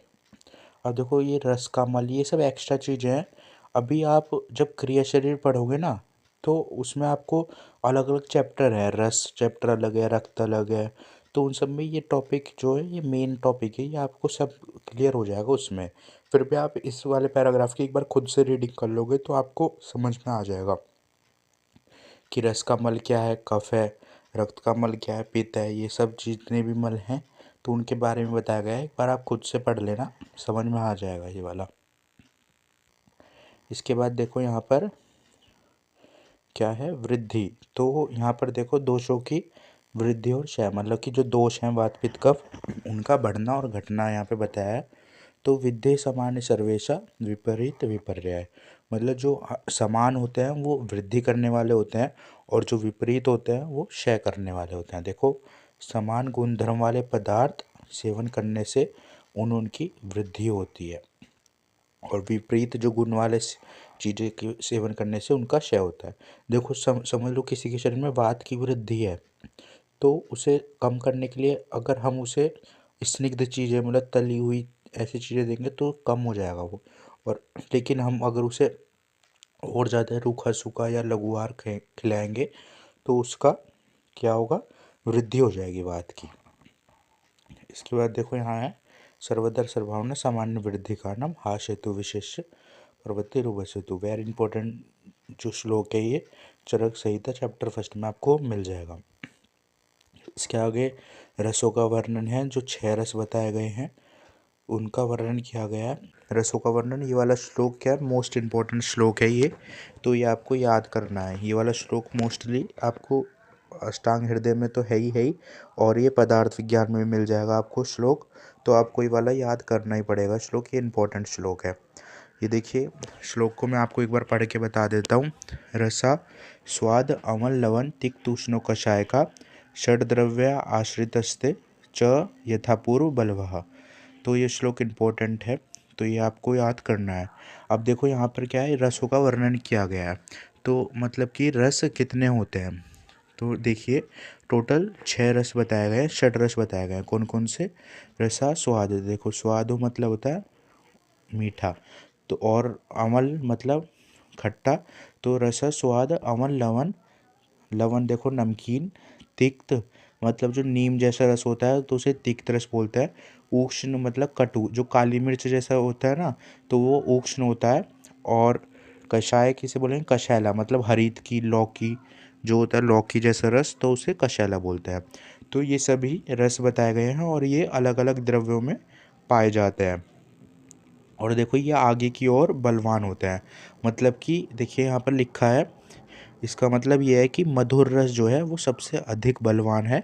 अब देखो ये रस का मल, ये सब एक्स्ट्रा चीज़ें हैं। अभी आप जब क्रिया शरीर पढ़ोगे ना, तो उसमें आपको अलग अलग चैप्टर है, रस चैप्टर अलग है, रक्त अलग है। तो उन सब में ये टॉपिक जो है, ये मेन टॉपिक है, ये आपको सब क्लियर हो जाएगा उसमें। फिर भी आप इस वाले पैराग्राफ की एक बार खुद से रीडिंग कर लोगे तो आपको समझ में आ जाएगा कि रस का मल क्या है, कफ है, रक्त का मल क्या है, पित्त है, ये सब जितने भी मल हैं तो उनके बारे में बताया गया है। एक बार आप खुद से पढ़ लेना, समझ में आ जाएगा ये वाला। इसके बाद देखो यहाँ पर क्या है, वृद्धि। तो यहाँ पर देखो दोषों की वृद्धि और क्षय, मतलब कि जो दोष हैं वात पित्त कफ, उनका बढ़ना और घटना यहाँ पे बताया है। तो विद्धि सामान्य सर्वेशा विपरीत विपर्य, मतलब जो समान होते हैं वो वृद्धि करने वाले होते हैं, और जो विपरीत होते हैं वो क्षय करने वाले होते हैं। देखो समान गुण धर्म वाले पदार्थ सेवन करने से उनकी वृद्धि होती है, और विपरीत जो गुण वाले चीज़ें के सेवन करने से उनका क्षय होता है। देखो समझ लो किसी के शरीर में वात की वृद्धि है, तो उसे कम करने के लिए अगर हम उसे स्निग्ध चीज़ें मतलब तली हुई ऐसी चीज़ें देंगे तो कम हो जाएगा वो। और लेकिन हम अगर उसे और ज़्यादा रूखा सूखा या लघुआहार खिलाएंगे तो उसका क्या होगा, वृद्धि हो जाएगी बात की। इसके बाद देखो यहाँ है, सर्वदर सर्वभावना सामान्य वृद्धि कारणम हा सेतु विशेष प्रवृत्ति रूप सेतु। वेरी इंपॉर्टेंट जो श्लोक है ये चरक संहिता चैप्टर फर्स्ट में आपको मिल जाएगा। इसके आगे रसों का वर्णन है, जो 6 रस बताए गए हैं उनका वर्णन किया गया है। रसों का वर्णन, ये वाला श्लोक क्या है, मोस्ट इम्पॉर्टेंट श्लोक है ये, तो ये आपको याद करना है। ये वाला श्लोक मोस्टली आपको अष्टांग हृदय में तो है ही, और ये पदार्थ विज्ञान में भी मिल जाएगा आपको श्लोक, तो आपको ये वाला याद करना ही पड़ेगा श्लोक, ये इंपॉर्टेंट श्लोक है। ये देखिए श्लोक को मैं आपको एक बार पढ़ के बता देता हूँ। रसा स्वाद अमल लवण तिक्त उष्ण कषाय का षड्द्रव्य आश्रितस्ते च यथापूर्व बलवः। तो ये श्लोक इम्पोर्टेंट है, तो ये आपको याद करना है। अब देखो यहाँ पर क्या है, रसों का वर्णन किया गया है, तो मतलब कि रस कितने होते हैं, तो देखिए टोटल 6 रस बताए गए हैं, 6 रस बताए गए हैं। कौन कौन से, रसा स्वाद, देखो स्वाद मतलब होता है मीठा, तो और अमल मतलब खट्टा, तो रस स्वाद अमल लवण, लवण देखो नमकीन, तिक्त मतलब जो नीम जैसा रस होता है तो उसे तिक्त रस बोलता है, उष्ण मतलब कटु, जो काली मिर्च जैसा होता है ना तो वो उष्ण होता है, और कषाय किसे बोलेंगे, कषैला मतलब हरीत की लौकी जो होता है लौकी जैसा रस, तो उसे कषैला बोलता है। तो ये सभी रस बताए गए हैं और ये अलग अलग द्रव्यों में पाए जाते हैं। और देखो ये आगे की ओर बलवान होते हैं, मतलब कि देखिए यहाँ पर लिखा है, इसका मतलब ये है कि मधुर रस जो है वो सबसे अधिक बलवान है,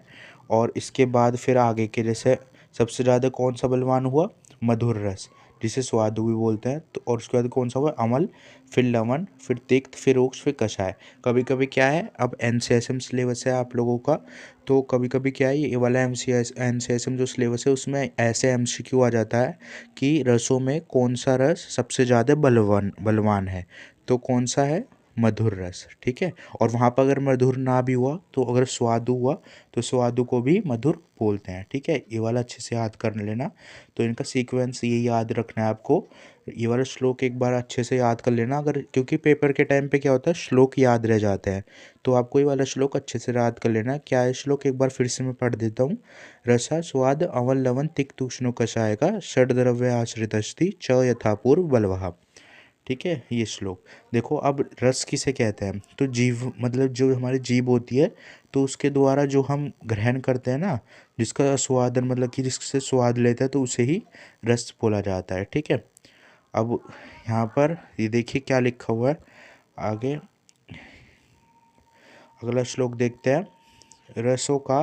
और इसके बाद फिर आगे के जैसे सबसे ज़्यादा कौन सा बलवान हुआ, मधुर रस जिसे स्वादु भी बोलते हैं, तो और उसके बाद कौन सा हुआ, अमल, फिर लवण, फिर तिक्त, फिर उक्ष, फिर कषाय। कभी कभी क्या है, अब एनसीएसएम सिलेबस है आप लोगों का, तो कभी कभी क्या है, ये वाला एनसीएसएम जो सिलेबस है उसमें ऐसे एमसीक्यू आ जाता है कि रसों में कौन सा रस सबसे ज़्यादा बलवान है, तो कौन सा है, मधुर रस, ठीक है। और वहाँ पर अगर मधुर ना भी हुआ तो अगर स्वादु हुआ तो स्वादु को भी मधुर बोलते हैं, ठीक है। ये वाला अच्छे से याद कर लेना, तो इनका सीक्वेंस ये याद रखना है आपको। ये वाला श्लोक एक बार अच्छे से याद कर लेना, अगर क्योंकि पेपर के टाइम पे क्या होता है श्लोक याद रह जाते हैं, तो आपको ये वाला श्लोक अच्छे से याद कर लेना। क्या है श्लोक, एक बार फिर से मैं पढ़ देता हूँ। रसा स्वाद अवल लवन तिक्त उष्ण कषाय का षड्द्रव्य आश्रित च यथापूर्व बलवः, ठीक है। ये श्लोक देखो, अब रस किसे कहते हैं, तो जीव मतलब जो हमारी जीभ होती है, तो उसके द्वारा जो हम ग्रहण करते हैं ना, जिसका स्वादन मतलब कि जिससे स्वाद लेते हैं, तो उसे ही रस बोला जाता है, ठीक है। अब यहाँ पर ये देखिए क्या लिखा हुआ है आगे, अगला श्लोक देखते हैं। रसों का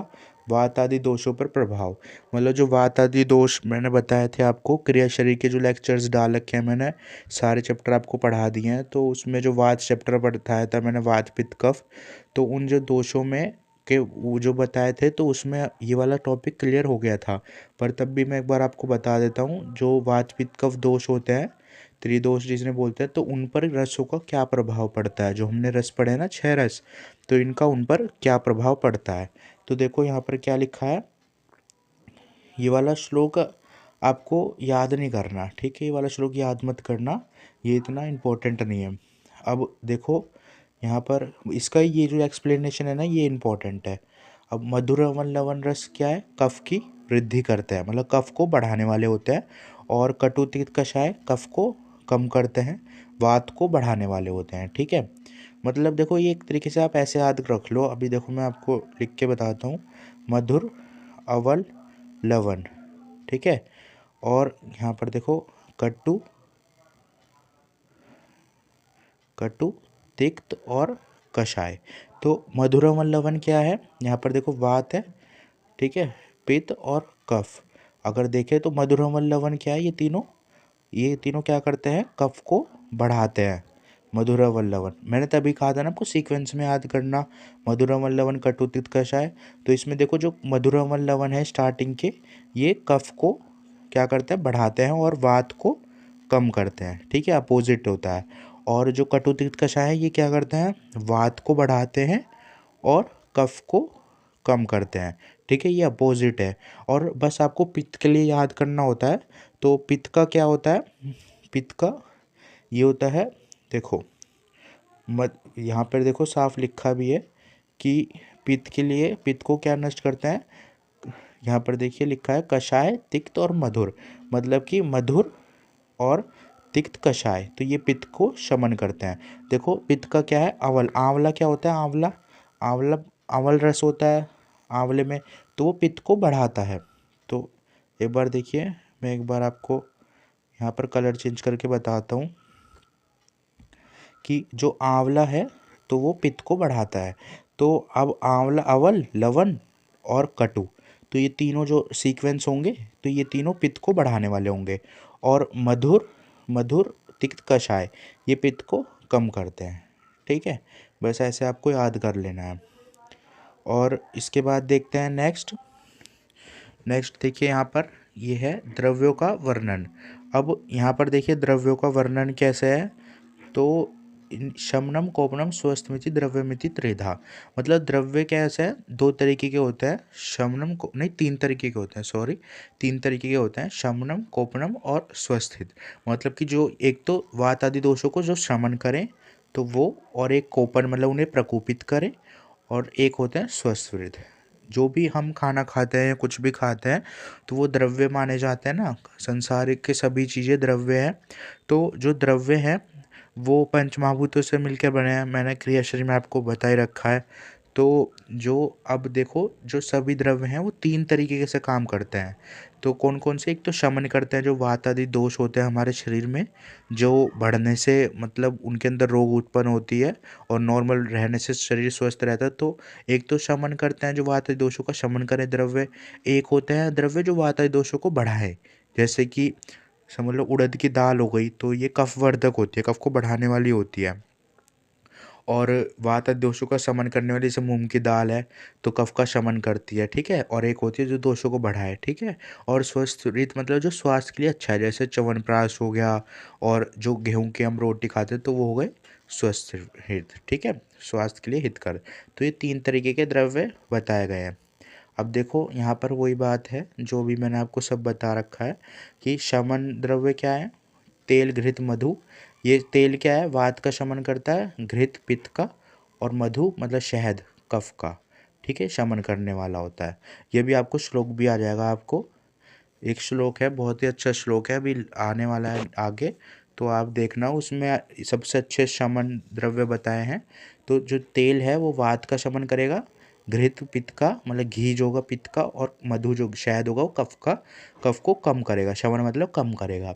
वात आदि दोषों पर प्रभाव, मतलब जो वात आदि दोष मैंने बताए थे आपको, क्रिया शरीर के जो लेक्चर्स डाल रखे हैं मैंने, सारे चैप्टर आपको पढ़ा दिए हैं, तो उसमें जो वात चैप्टर बताया था मैंने, वात पित्त कफ, तो उन जो दोषों में के वो जो बताए थे, तो उसमें ये वाला टॉपिक क्लियर हो गया था, पर तब भी मैं एक बार आपको बता देता हूँ। जो वात पित्त कफ दोष होते हैं, त्रिदोष जिसने बोलते हैं, तो उन पर रसों का क्या प्रभाव पड़ता है, जो हमने रस पढ़े ना 6 रस, तो इनका उन पर क्या प्रभाव पड़ता है। तो देखो यहाँ पर क्या लिखा है, ये वाला श्लोक आपको याद नहीं करना, ठीक है, ये वाला श्लोक याद मत करना, ये इतना इम्पोर्टेंट नहीं है। अब देखो यहाँ पर इसका ये जो एक्सप्लेनेशन है ना, ये इम्पोर्टेंट है। अब मधुर अवन लवन रस क्या है, कफ की वृद्धि करते हैं, मतलब कफ को बढ़ाने वाले होते हैं, और कटु तिक्त कषाय कफ को कम करते हैं, वात को बढ़ाने वाले होते हैं, ठीक है। मतलब देखो ये एक तरीके से आप ऐसे याद रख लो, अभी देखो मैं आपको लिख के बताता हूँ। मधुर अवल लवण, ठीक है, और यहाँ पर देखो कटु, कटु तिक्त और कषाय। तो मधुर अवल लवण क्या है, यहाँ पर देखो वात है, ठीक है, पित्त और कफ। अगर देखें तो मधुर अवल लवण क्या है, ये तीनों क्या करते हैं, कफ को बढ़ाते हैं। मधुर अवल लवण मैंने तभी कहा था ना आपको सीक्वेंस में याद करना, मधुर अवल लवण कटु तिक्त कषाय। तो इसमें देखो जो मधुर अवल लवण है स्टार्टिंग के, ये कफ को क्या करते हैं, बढ़ाते हैं, और वात को कम करते हैं, ठीक है, अपोजिट होता है। और जो कटु तिक्त कषाय है, ये क्या करते हैं, वात को बढ़ाते हैं और कफ को कम करते हैं, ठीक है, ये अपोजिट है। और बस आपको पित्त के लिए याद करना होता है, तो पित्त का क्या होता है, पित्त का ये होता है, देखो यहाँ पर देखो साफ लिखा भी है कि पित्त के लिए, पित्त को क्या नष्ट करता है, यहाँ पर देखिए लिखा है कषाय, तिक्त और मधुर, मतलब कि मधुर और तिक्त कषाय, तो ये पित्त को शमन करते हैं। देखो पित्त का क्या है, अवल, आंवला क्या होता है, आंवला, आंवला अवल रस होता है आंवले में, तो वो पित्त को बढ़ाता है। तो एक बार देखिए, मैं एक बार आपको यहाँ पर कलर चेंज करके बताता हूँ कि जो आंवला है तो वो पित्त को बढ़ाता है। तो अब आंवला, अवल, लवण और कटु, तो ये तीनों जो सीक्वेंस होंगे तो ये तीनों पित्त को बढ़ाने वाले होंगे। और मधुर, मधुर, तिक्त, कषाय, ये पित्त को कम करते हैं। ठीक है, बस ऐसे आपको याद कर लेना है। और इसके बाद देखते हैं नेक्स्ट। नेक्स्ट देखिए यहाँ पर ये है द्रव्यों का वर्णन। अब यहाँ पर देखिए द्रव्यों का वर्णन कैसे है, तो शमनम, कोपनम, स्वस्थमिति, द्रव्यमिति त्रिधा, मतलब द्रव्य कैसे है, दो तरीके के होते हैं, शमनम को नहीं, तीन तरीके के होते हैं, सॉरी, तीन तरीके के होते हैं, शमनम, कोपनम और स्वस्थित, मतलब कि जो एक तो वात आदि दोषों को जो शमन करें तो वो, और एक कोपन मतलब उन्हें प्रकोपित करें, और एक होते हैं स्वस्थ। जो भी हम खाना खाते हैं या कुछ भी खाते हैं तो वो द्रव्य माने जाते हैं ना, संसारिक के सभी चीज़ें द्रव्य हैं। तो जो द्रव्य हैं वो पंचमहाभूतों से मिलकर बने हैं, मैंने क्रिया शरीर में आपको बता ही रखा है। तो जो अब देखो जो सभी द्रव्य हैं वो तीन तरीके से काम करते हैं। तो कौन कौन से, एक तो शमन करते हैं, जो वात आदि दोष होते हैं हमारे शरीर में, जो बढ़ने से मतलब उनके अंदर रोग उत्पन्न होती है, और नॉर्मल रहने से शरीर स्वस्थ रहता है। तो एक तो शमन करते हैं जो वात आदि दोषों का शमन करें द्रव्य, एक होते हैं द्रव्य जो वात आदि दोषों को बढ़ाए, जैसे कि समझ लो उड़द की दाल हो गई, तो ये कफवर्धक होती है, कफ को बढ़ाने वाली होती है। और वात आदि दोषों का शमन करने वाली जैसे मूंग की दाल है तो कफ का शमन करती है, ठीक है। और एक होती है जो दोषों को बढ़ाए, ठीक है। और स्वस्थ रीत मतलब जो स्वास्थ्य के लिए अच्छा है, जैसे च्यवनप्राश हो गया, और जो गेहूं की हम रोटी खाते हैं तो वो हो गए स्वस्थ हित, ठीक है, स्वास्थ्य के लिए हितकर। तो ये तीन तरीके के द्रव्य बताए गए हैं। अब देखो यहाँ पर वही बात है जो भी मैंने आपको सब बता रखा है कि शमन द्रव्य क्या है, तेल, घृत, मधु। ये तेल क्या है, वात का शमन करता है, घृत पित्त का, और मधु मतलब शहद कफ का, ठीक है, शमन करने वाला होता है। ये भी आपको श्लोक भी आ जाएगा, आपको एक श्लोक है, बहुत ही अच्छा श्लोक है, अभी आने वाला है आगे, तो आप देखना, उसमें सबसे अच्छे शमन द्रव्य बताए हैं। तो जो तेल है वो वात का शमन करेगा, घृत पित्त का मतलब घी जो होगा पित्त का, और मधु जो शहद होगा वो कफ का, कफ को कम करेगा, शमन मतलब कम करेगा,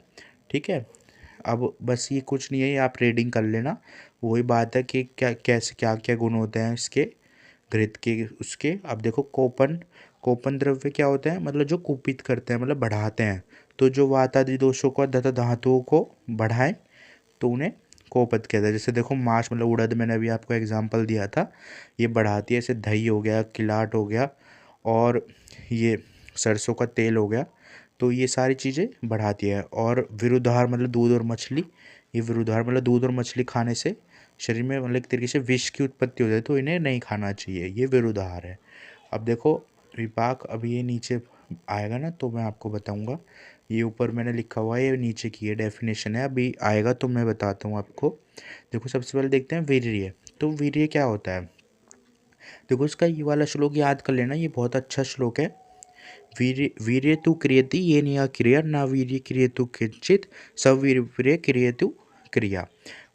ठीक है। अब बस ये कुछ नहीं है, ये आप रीडिंग कर लेना, वही बात है कि क्या कैसे क्या क्या गुण होते हैं इसके, घृत के उसके। अब देखो कोपन, कोपन द्रव्य क्या होते हैं, मतलब जो कुपित करते हैं मतलब बढ़ाते हैं, तो जो वात आदि दोषों को तथा धातुओं को बढ़ाए तो उन्हें कोपत कहता है। जैसे देखो माश मतलब उड़द, मैंने अभी आपको एग्जांपल दिया था, ये बढ़ाती है, जैसे दही हो गया, किलाट हो गया, और ये सरसों का तेल हो गया, तो ये सारी चीज़ें बढ़ाती है। और विरुद्धार मतलब दूध और मछली, ये विरुद्धार मतलब दूध और मछली खाने से शरीर में मतलब एक तरीके से विष की उत्पत्ति हो जाए, तो इन्हें नहीं खाना चाहिए, ये विरुद्धार है। अब देखो विपाक, अभी ये नीचे आएगा ना तो मैं आपको बताऊंगा, ये ऊपर मैंने लिखा हुआ है, ये नीचे की है डेफिनेशन है, अभी आएगा तो मैं बताता हूँ आपको। देखो सबसे पहले देखते हैं वीर्य। तो वीर्य क्या होता है, देखो इसका ये वाला श्लोक याद कर लेना, ये बहुत अच्छा श्लोक है। वीर्य, वीर्य तु क्रियति ये निया क्रिया ना वीर्य क्रियतु किंचित सवीर्य क्रियतु क्रिया,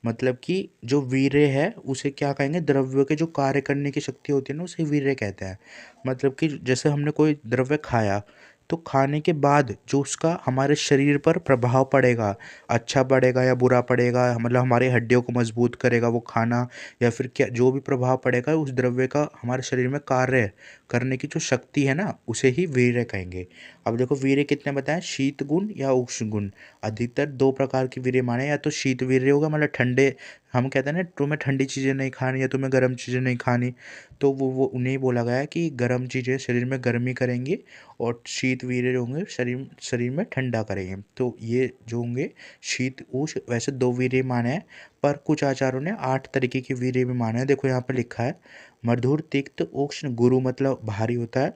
मतलब कि जो वीर्य है उसे क्या कहेंगे, द्रव्य के जो कार्य करने की शक्ति होती है ना उसे वीर्य कहते हैं। मतलब कि जैसे हमने कोई द्रव्य खाया, तो खाने के बाद जो उसका हमारे शरीर पर प्रभाव पड़ेगा, अच्छा पड़ेगा या बुरा पड़ेगा, मतलब हमारी हड्डियों को मजबूत करेगा वो खाना, या फिर क्या जो भी प्रभाव पड़ेगा उस द्रव्य का हमारे शरीर में कार्य करने की जो शक्ति है ना उसे ही वीर्य कहेंगे। अब देखो वीर्य कितने बताएं, शीत गुण या उष्ण गुण, अधिकतर दो प्रकार की वीर्य माने, या तो शीत वीर्य होगा मतलब ठंडे, हम कहते हैं ना तुम्हें ठंडी चीज़ें नहीं खानी या तुम्हें गर्म चीज़ें नहीं खानी, तो वो उन्हें बोला गया है कि गर्म चीज़ें शरीर में गर्मी करेंगी, और शीत वीर्य जो होंगे शरीर शरीर में ठंडा करेंगे। तो ये जो होंगे शीत उष्ण, वैसे दो वीर्य माने हैं, पर कुछ आचार्यों ने 8 तरीके के वीर्य भी माने हैं। देखो यहाँ पर लिखा है, मधुर, तिक्त, उष्ण, गुरु मतलब भारी होता है,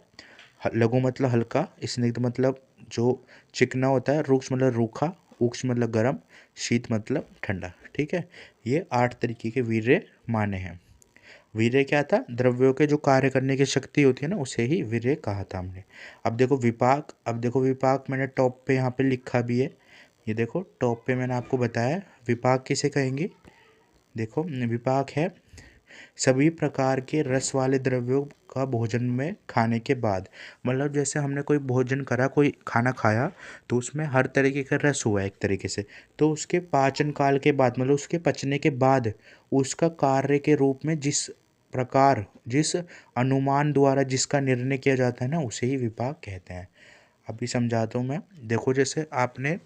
लघु मतलब हल्का, स्निग्ध मतलब जो चिकना होता है, रुक्ष मतलब रूखा, उक्ष मतलब गर्म, शीत मतलब ठंडा। ठीक है, ये 8 तरीके के वीर्य माने हैं। वीर्य क्या था? द्रव्यों के जो कार्य करने की शक्ति होती है ना, उसे ही वीर्य कहा था हमने। अब देखो विपाक मैंने टॉप पे यहाँ पे लिखा भी है। ये देखो टॉप पे मैंने आपको बताया विपाक किसे कहेंगे। देखो विपाक है सभी प्रकार के रस वाले द्रव्यों का भोजन में खाने के बाद, मतलब जैसे हमने कोई भोजन करा, कोई खाना खाया, तो उसमें हर तरीके का रस हुआ एक तरीके से, तो उसके पाचन काल के बाद, मतलब उसके पचने के बाद, उसका कार्य के रूप में जिस प्रकार, जिस अनुमान द्वारा जिसका निर्णय किया जाता है ना, उसे ही विपाक कहते हैं। अभी समझाता हूँ मैं। देखो जैसे आपने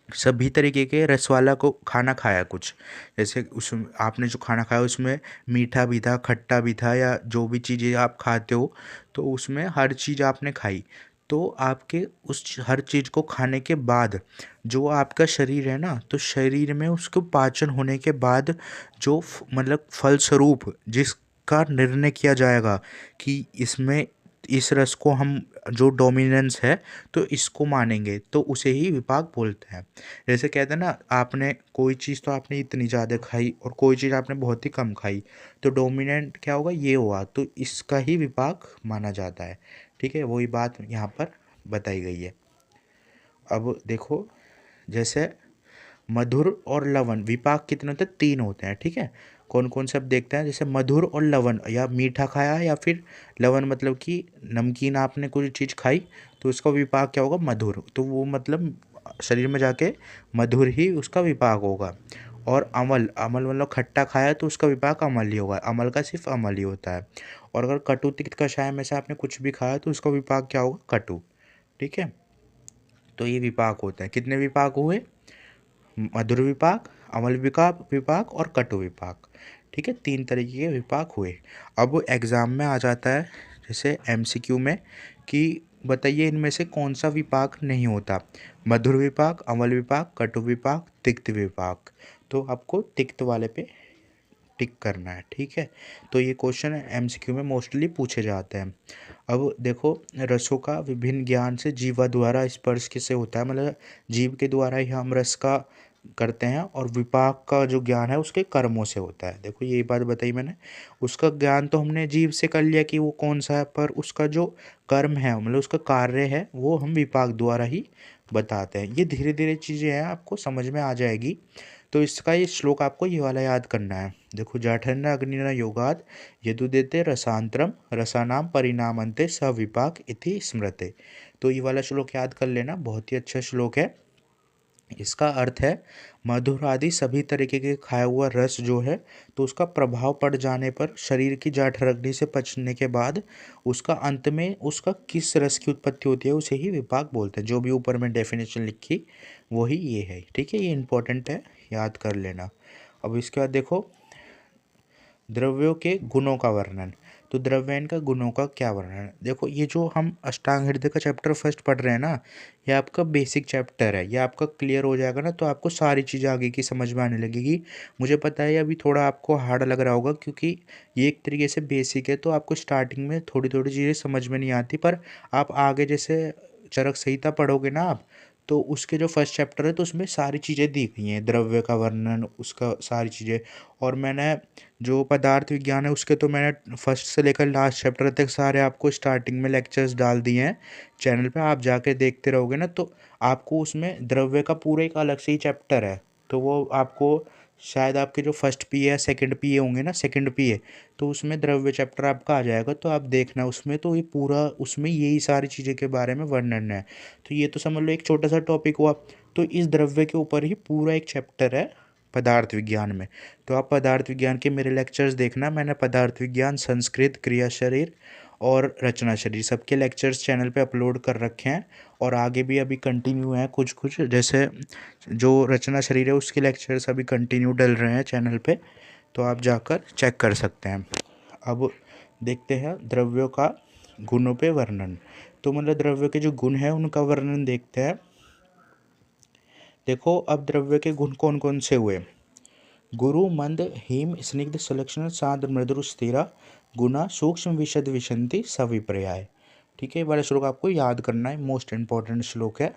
सभी तरीके के रस वाला को खाना खाया कुछ, जैसे उस आपने जो खाना खाया उसमें मीठा भी था, खट्टा भी था, या जो भी चीज़ें आप खाते हो, तो उसमें हर चीज़ आपने खाई, तो आपके उस हर चीज़ को खाने के बाद जो आपका शरीर है ना, तो शरीर में उसको पाचन होने के बाद जो मतलब फलस्वरूप जिसका निर्णय किया जाएगा कि इसमें इस रस को हम जो डोमिनेंस है तो इसको मानेंगे, तो उसे ही विपाक बोलते हैं। जैसे कहते हैं ना, आपने कोई चीज़ तो आपने इतनी ज़्यादा खाई और कोई चीज़ आपने बहुत ही कम खाई, तो डोमिनेंट क्या होगा? ये हुआ, तो इसका ही विपाक माना जाता है। ठीक है, वही बात यहाँ पर बताई गई है। अब देखो जैसे मधुर और लवण विपाक कितने होते हैं? 3 होते हैं। ठीक है, कौन कौन से अब देखते हैं। जैसे मधुर और लवण, या मीठा खाया या फिर लवण मतलब कि नमकीन आपने कोई चीज़ खाई, तो उसका विपाक क्या होगा? मधुर, तो वो मतलब शरीर में जाके मधुर ही उसका विपाक होगा। और अमल, अमल मतलब खट्टा खाया तो उसका विपाक अमल ही होगा, अमल का सिर्फ अमल ही होता है। और अगर कटु तिक्त कषाय में से आपने कुछ भी खाया तो उसका विपाक क्या होगा? कटु। ठीक है, तो ये विपाक होते हैं। कितने विपाक हुए? मधुर विपाक, अम्ल विपाक विपाक और कटु विपाक। ठीक है, 3 तरीके के विपाक हुए। अब एग्ज़ाम में आ जाता है जैसे एमसीक्यू में कि बताइए इनमें से कौन सा विपाक नहीं होता? मधुर विपाक, अम्ल विपाक, कटु विपाक, तिक्त विपाक। तो आपको तिक्त वाले पे टिक करना है। ठीक है, तो ये क्वेश्चन एमसीक्यू में मोस्टली पूछे जाते हैं। अब देखो रसों का विभिन्न ज्ञान से जीवा द्वारा स्पर्श किससे होता है, मतलब जीव के द्वारा ही हम रस का करते हैं, और विपाक का जो ज्ञान है उसके कर्मों से होता है। देखो यही बात बताई मैंने, उसका ज्ञान तो हमने जीव से कर लिया कि वो कौन सा है, पर उसका जो कर्म है, मतलब उसका कार्य है, वो हम विपाक द्वारा ही बताते हैं। ये धीरे धीरे चीज़ें हैं, आपको समझ में आ जाएगी। तो इसका ये श्लोक आपको ये वाला याद करना है। देखो जाठन्न अग्निना योगाद यदुदेते रसांतरम रसानाम परिणामन्ते सविपाक इति स्मृते। तो ये वाला श्लोक याद कर लेना, बहुत ही अच्छा श्लोक है। इसका अर्थ है मधुर आदि सभी तरीके के खाया हुआ रस जो है, तो उसका प्रभाव पड़ जाने पर शरीर की जाठर अग्नि से पचने के बाद उसका अंत में उसका किस रस की उत्पत्ति होती है, उसे ही विपाक बोलते हैं। जो भी ऊपर में डेफिनेशन लिखी वही ये है। ठीक है, ये इंपॉर्टेंट है, याद कर लेना। अब इसके बाद देखो द्रव्यों के गुणों का वर्णन। तो द्रव्यन का गुणों का क्या वर्णन है? देखो ये जो हम अष्टांग हृदय का चैप्टर फर्स्ट पढ़ रहे हैं ना, ये आपका बेसिक चैप्टर है, ये आपका क्लियर हो जाएगा ना, तो आपको सारी चीज़ें आगे की समझ में आने लगेगी। मुझे पता है अभी थोड़ा आपको हार्ड लग रहा होगा, क्योंकि ये एक तरीके से बेसिक है, तो आपको स्टार्टिंग में थोड़ी थोड़ी चीज़ें समझ में नहीं आती, पर आप आगे जैसे चरक संहिता पढ़ोगे ना आप, तो उसके जो फर्स्ट चैप्टर है तो उसमें सारी चीज़ें दी गई हैं, द्रव्य का वर्णन, उसका सारी चीज़ें। और मैंने जो पदार्थ विज्ञान है उसके तो मैंने फर्स्ट से लेकर लास्ट चैप्टर तक सारे आपको स्टार्टिंग में लेक्चर्स डाल दिए हैं चैनल पे। आप जाके देखते रहोगे ना, तो आपको उसमें द्रव्य का पूरा एक अलग से ही चैप्टर है, तो वो आपको शायद आपके जो फर्स्ट पीए या सेकंड पीए होंगे ना, सेकंड पीए, तो उसमें द्रव्य चैप्टर आपका आ जाएगा, तो आप देखना उसमें, तो ये पूरा उसमें यही सारी चीज़ें के बारे में वर्णन है। तो ये तो समझ लो एक छोटा सा टॉपिक हुआ, तो इस द्रव्य के ऊपर ही पूरा एक चैप्टर है पदार्थ विज्ञान में। तो आप पदार्थ विज्ञान के मेरे लेक्चर्स देखना, मैंने पदार्थ विज्ञान, संस्कृत, क्रिया शरीर और रचना शरीर सबके लेक्चर्स चैनल पे अपलोड कर रखे हैं, और आगे भी अभी कंटिन्यू हैं कुछ कुछ, जैसे जो रचना शरीर है उसके लेक्चर्स अभी कंटिन्यू डल रहे हैं चैनल पे, तो आप जाकर चेक कर सकते हैं। अब देखते हैं द्रव्यों का गुणों पे वर्णन। तो मतलब द्रव्य के जो गुण हैं उनका वर्णन देखते हैं। देखो अब द्रव्य के गुण कौन कौन से हुए? गुरु मंद हिम स्निग्ध सुलक्षण सान्द्र मृदु स्थिरा गुना सूक्ष्म विशद विशंति सविपर्याय। ठीक है, ये वाला श्लोक आपको याद करना है, मोस्ट इंपॉर्टेंट श्लोक है।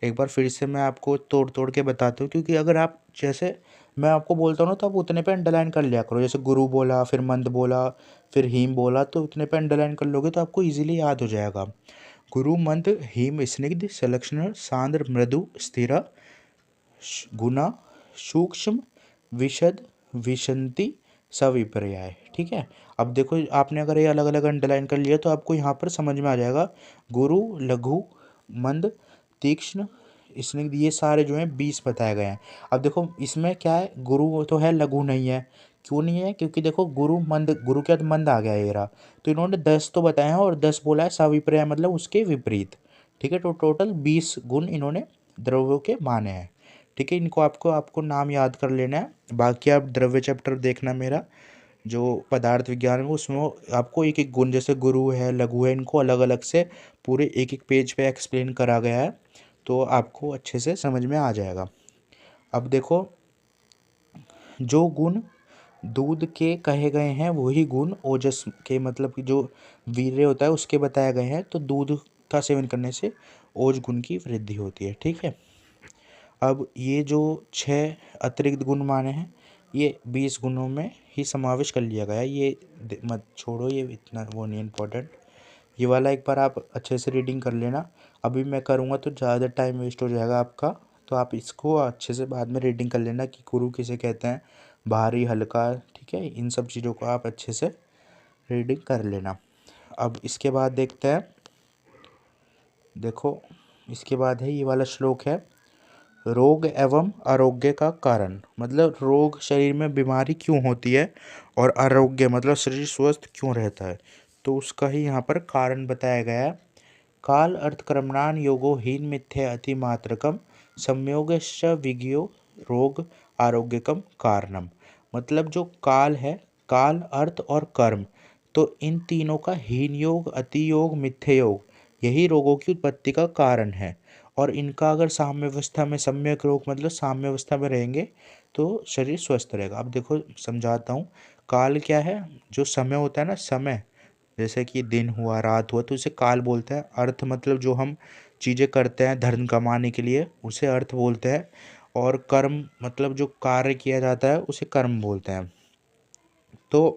एक बार फिर से मैं आपको तोड़ तोड़ के बताता हूँ, क्योंकि अगर आप जैसे मैं आपको बोलता हूँ ना, तो आप उतने पे अंडरलाइन कर लिया करो। जैसे गुरु बोला, फिर मंद बोला, फिर हीम बोला, तो उतने पे अंडरलाइन कर लोगे तो आपको इजीली याद हो जाएगा। गुरु मंद हीम स्निग्ध सलक्षण सांद्र मृदु स्थिर गुना सूक्ष्म विशद विशंति सविपर्याय। ठीक है, अब देखो आपने अगर ये अलग अलग अंडरलाइन कर लिया तो आपको यहाँ पर समझ में आ जाएगा। गुरु लघु मंद तीक्ष्ण स्निग्ध, ये सारे जो हैं 20 बताए गए हैं। अब देखो इसमें क्या है, गुरु तो है, लघु नहीं है। क्यों नहीं है? क्योंकि देखो गुरु मंद, गुरु के बाद मंद आ गया ये रहा, तो इन्होंने 10 तो बताए हैं और 10 बोला है सविपर्याय मतलब उसके विपरीत। ठीक है, तो टोटल 20 गुण इन्होंने द्रव्यों के माने हैं। ठीक है, इनको आपको आपको नाम याद कर लेना है। बाकी आप द्रव्य चैप्टर देखना मेरा, जो पदार्थ विज्ञान है उसमें आपको एक एक गुण, जैसे गुरु है लघु है, इनको अलग अलग से पूरे एक एक पेज पे एक्सप्लेन करा गया है, तो आपको अच्छे से समझ में आ जाएगा। अब देखो, जो गुण दूध के कहे गए हैं वही गुण ओजस के, मतलब कि जो वीर्य होता है उसके बताए गए हैं। तो दूध का सेवन करने से ओज गुण की वृद्धि होती है। ठीक है, अब ये जो 6 अतिरिक्त गुण माने हैं, ये 20 गुणों में ही समावेश कर लिया गया है। ये मत छोड़ो, ये इतना वो नहीं इम्पोर्टेंट। ये वाला एक बार आप अच्छे से रीडिंग कर लेना। अभी मैं करूँगा तो ज़्यादा टाइम वेस्ट हो जाएगा आपका, तो आप इसको अच्छे से बाद में रीडिंग कर लेना कि गुरु किसे कहते हैं, भारी हल्का। ठीक है, इन सब चीज़ों को आप अच्छे से रीडिंग कर लेना। अब इसके बाद देखते हैं, देखो इसके बाद है ये वाला श्लोक है, रोग एवं आरोग्य का कारण। मतलब रोग शरीर में बीमारी क्यों होती है, और आरोग्य मतलब शरीर स्वस्थ क्यों रहता है, तो उसका ही यहाँ पर कारण बताया गया है। काल अर्थक्रमणान योगो हीन मिथ्य अतिमात्रकम संयोगश्च विज्ञो रोग आरोग्यकम कारणम। मतलब जो काल है, काल अर्थ और कर्म, तो इन तीनों का हीन योग अति योग मिथ्य योग यही रोगों की उत्पत्ति का कारण है। और इनका अगर साम्य अवस्था में, सम्यक रोग मतलब साम्य अवस्था में रहेंगे तो शरीर स्वस्थ रहेगा। अब देखो समझाता हूँ, काल क्या है, जो समय होता है ना, समय जैसे कि दिन हुआ रात हुआ तो उसे काल बोलते हैं। अर्थ मतलब जो हम चीज़ें करते हैं धन कमाने के लिए उसे अर्थ बोलते हैं। और कर्म मतलब जो कार्य किया जाता है उसे कर्म बोलते हैं। तो